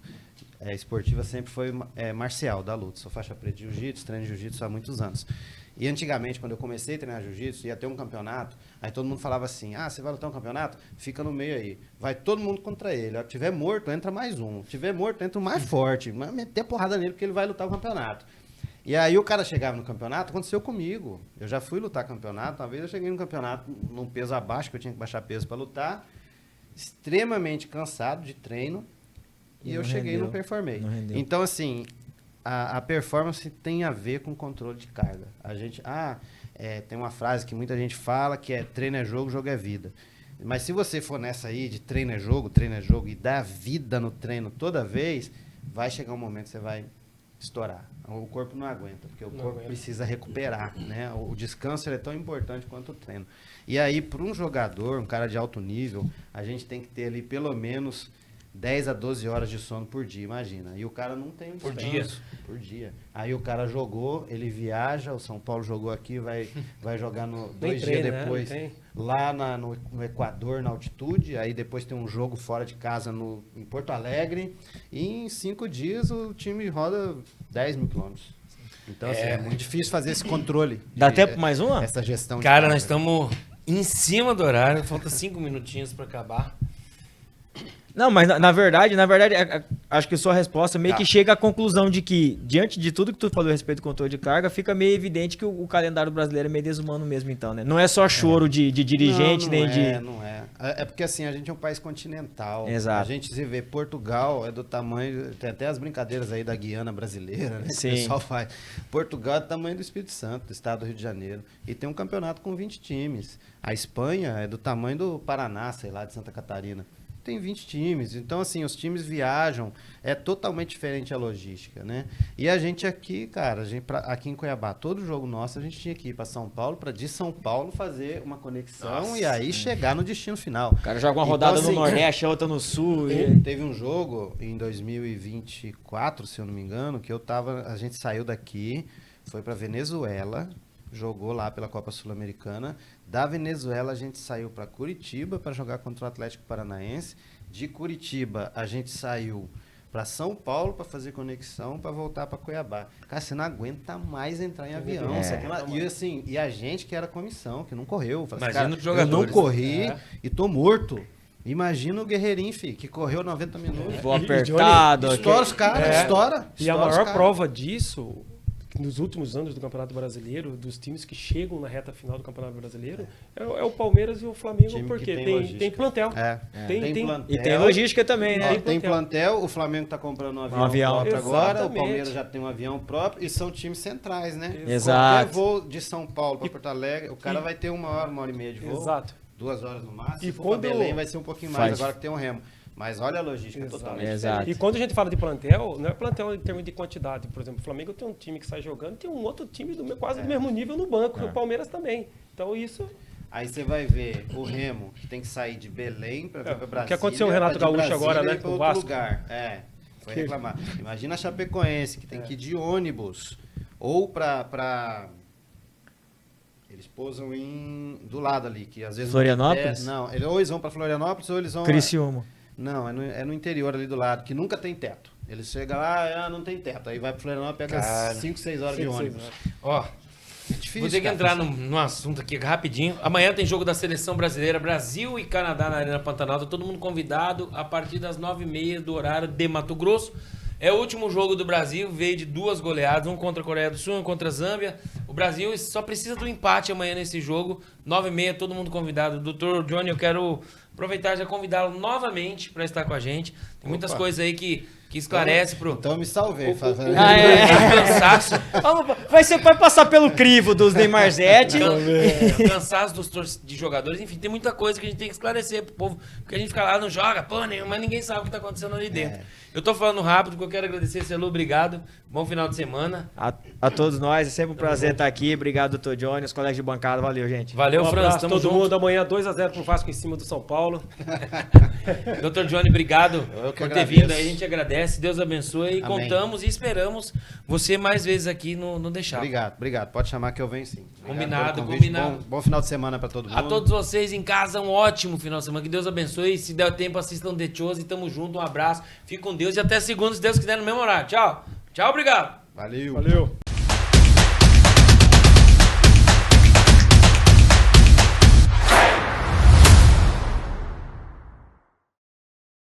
esportiva sempre foi marcial, da luta. Sou faixa preta de jiu-jitsu, treino jiu-jitsu há muitos anos. E antigamente, quando eu comecei a treinar jiu-jitsu, ia ter um campeonato, aí todo mundo falava assim, você vai lutar um campeonato? Fica no meio aí. Vai todo mundo contra ele. Se tiver morto, entra mais um. Se tiver morto, entra o mais forte. Vai meter porrada nele, porque ele vai lutar o campeonato. E aí o cara chegava no campeonato, aconteceu comigo. Eu já fui lutar campeonato, uma vez eu cheguei no campeonato num peso abaixo, que eu tinha que baixar peso para lutar, extremamente cansado de treino, e eu cheguei e não performei. Então, assim, a performance tem a ver com controle de carga. A gente, tem uma frase que muita gente fala que é treino é jogo, jogo é vida. Mas se você for nessa aí de treino é jogo, e dar vida no treino toda vez, vai chegar um momento que você vai estourar. O corpo não aguenta, porque o corpo precisa recuperar, né? O descanso é tão importante quanto o treino. E aí, para um jogador, um cara de alto nível, a gente tem que ter ali pelo menos 10 a 12 horas de sono por dia, imagina. E o cara não tem um descanso. Por dia. Aí o cara jogou, ele viaja, o São Paulo jogou aqui, vai jogar 2 dias depois lá no Equador, na altitude. Aí depois tem um jogo fora de casa em Porto Alegre. E em 5 dias o time roda 10 mil quilômetros. Então, assim, é muito difícil fazer esse controle.
Dá tempo mais uma?
Essa gestão.
Cara, nós estamos em cima do horário, falta 5 minutinhos para acabar.
Não, mas na verdade, acho que sua resposta meio que chega à conclusão de que, diante de tudo que tu falou a respeito do controle de carga, fica meio evidente que o calendário brasileiro é meio desumano mesmo, então, né? Não é só choro de dirigente,
Não é. É porque, assim, a gente é um país continental.
Exato.
A gente se vê, Portugal é do tamanho... Tem até as brincadeiras aí da Guiana brasileira, né?
Sim.
Que o pessoal faz. Portugal é do tamanho do Espírito Santo, do estado do Rio de Janeiro. E tem um campeonato com 20 times. A Espanha é do tamanho do Paraná, sei lá, de Santa Catarina. Tem 20 times, então assim, os times viajam, é totalmente diferente a logística, né? E a gente aqui, cara, aqui em Cuiabá, todo jogo nosso, a gente tinha que ir para São Paulo, para de São Paulo fazer uma conexão e aí chegar no destino final.
O cara joga uma rodada no Nordeste, a outra no Sul.
Teve um jogo em 2024, se eu não me engano, que a gente saiu daqui, foi para Venezuela, jogou lá pela Copa Sul-Americana. Da Venezuela a gente saiu para Curitiba para jogar contra o Atlético Paranaense. De Curitiba a gente saiu para São Paulo para fazer conexão para voltar para Cuiabá. Cara, você não aguenta mais entrar em avião. E a gente que era comissão, que não correu.
Imagina os
eu
jogadores.
não corri e tô morto. Imagina o Guerreirinho, que correu 90 minutos.
Vou apertado.
Estoura os caras, estoura.
E a maior prova disso... Nos últimos anos do Campeonato Brasileiro, dos times que chegam na reta final do Campeonato Brasileiro, é o Palmeiras e o Flamengo, porque tem plantel.
Tem plantel.
E tem logística também, né?
Tem plantel, o Flamengo está comprando um avião próprio agora, o Palmeiras já tem um avião próprio, e são times centrais, né?
Exato.
Qualquer voo de São Paulo para Porto Alegre, o cara vai ter 1 hora, 1h30 de voo.
Exato.
2 horas no máximo.
E
se for pra Belém vai ser um pouquinho mais, agora que tem um remo. Mas olha a logística totalmente diferente.
E quando a gente fala de plantel, não é plantel em termos de quantidade. Por exemplo, o Flamengo tem um time que sai jogando, tem um outro time quase do mesmo nível no banco, o Palmeiras também. Então isso...
Aí você vai ver o Remo, que tem que sair de Belém para vir para Brasília.
O que aconteceu com o Renato Gaúcho agora, né?
Com o Vasco. Lugar. Foi reclamar. Imagina a Chapecoense, que tem que ir de ônibus ou para... Eles pousam do lado ali, que às vezes...
Florianópolis?
Não, ou eles vão para Florianópolis ou eles vão...
Criciúma.
Não, é no interior ali do lado, que nunca tem teto. Eles chegam lá, não tem teto. Aí vai pro Florianópolis, pega 5, 6 horas de ônibus.
Ó,
difícil,
vou ter que entrar num assunto aqui rapidinho. Amanhã tem jogo da Seleção Brasileira, Brasil e Canadá na Arena Pantanal. Tá todo mundo convidado a partir das 9h30 do horário de Mato Grosso. É o último jogo do Brasil, veio de 2 goleadas, um contra a Coreia do Sul, um contra a Zâmbia. O Brasil só precisa do empate amanhã nesse jogo. 9h30, todo mundo convidado. Doutor Johnny, eu quero aproveitar e já convidá-lo novamente para estar com a gente. Tem muitas coisas aí que que esclarece pro...
Então eu me salvei.
o cansaço,
Vai passar pelo crivo dos Neymar Zete.
o cansaço de jogadores, enfim, tem muita coisa que a gente tem que esclarecer pro povo, porque a gente fica lá, não joga, pô, mas ninguém sabe o que tá acontecendo ali dentro. Eu tô falando rápido, porque eu quero agradecer, Celu, obrigado, bom final de semana.
A todos nós, é sempre um prazer estar aqui. Obrigado, doutor Johnny, os colegas de bancada, valeu, gente.
Valeu,
Um
Franz,
abraço
tamo
todo
junto.
mundo. Amanhã 2-0 pro Vasco em cima do São Paulo.
Dr. Johnny, obrigado
Eu que
por ter
agradeço.
vindo aí, a gente agradece, Deus abençoe, e
Amém.
contamos e esperamos você mais vezes aqui no Deixar.
Obrigado. Pode chamar que eu venho sim. Obrigado
Combinado,
pelo convite.
combinado.
Bom final de semana pra todo mundo.
A todos vocês em casa, um ótimo final de semana. Que Deus abençoe. Se der tempo, assistam The Chosen. Tamo junto. Um abraço. Fique com Deus e até segunda, se Deus quiser, no mesmo horário. Tchau. Tchau, obrigado.
Valeu.
Valeu.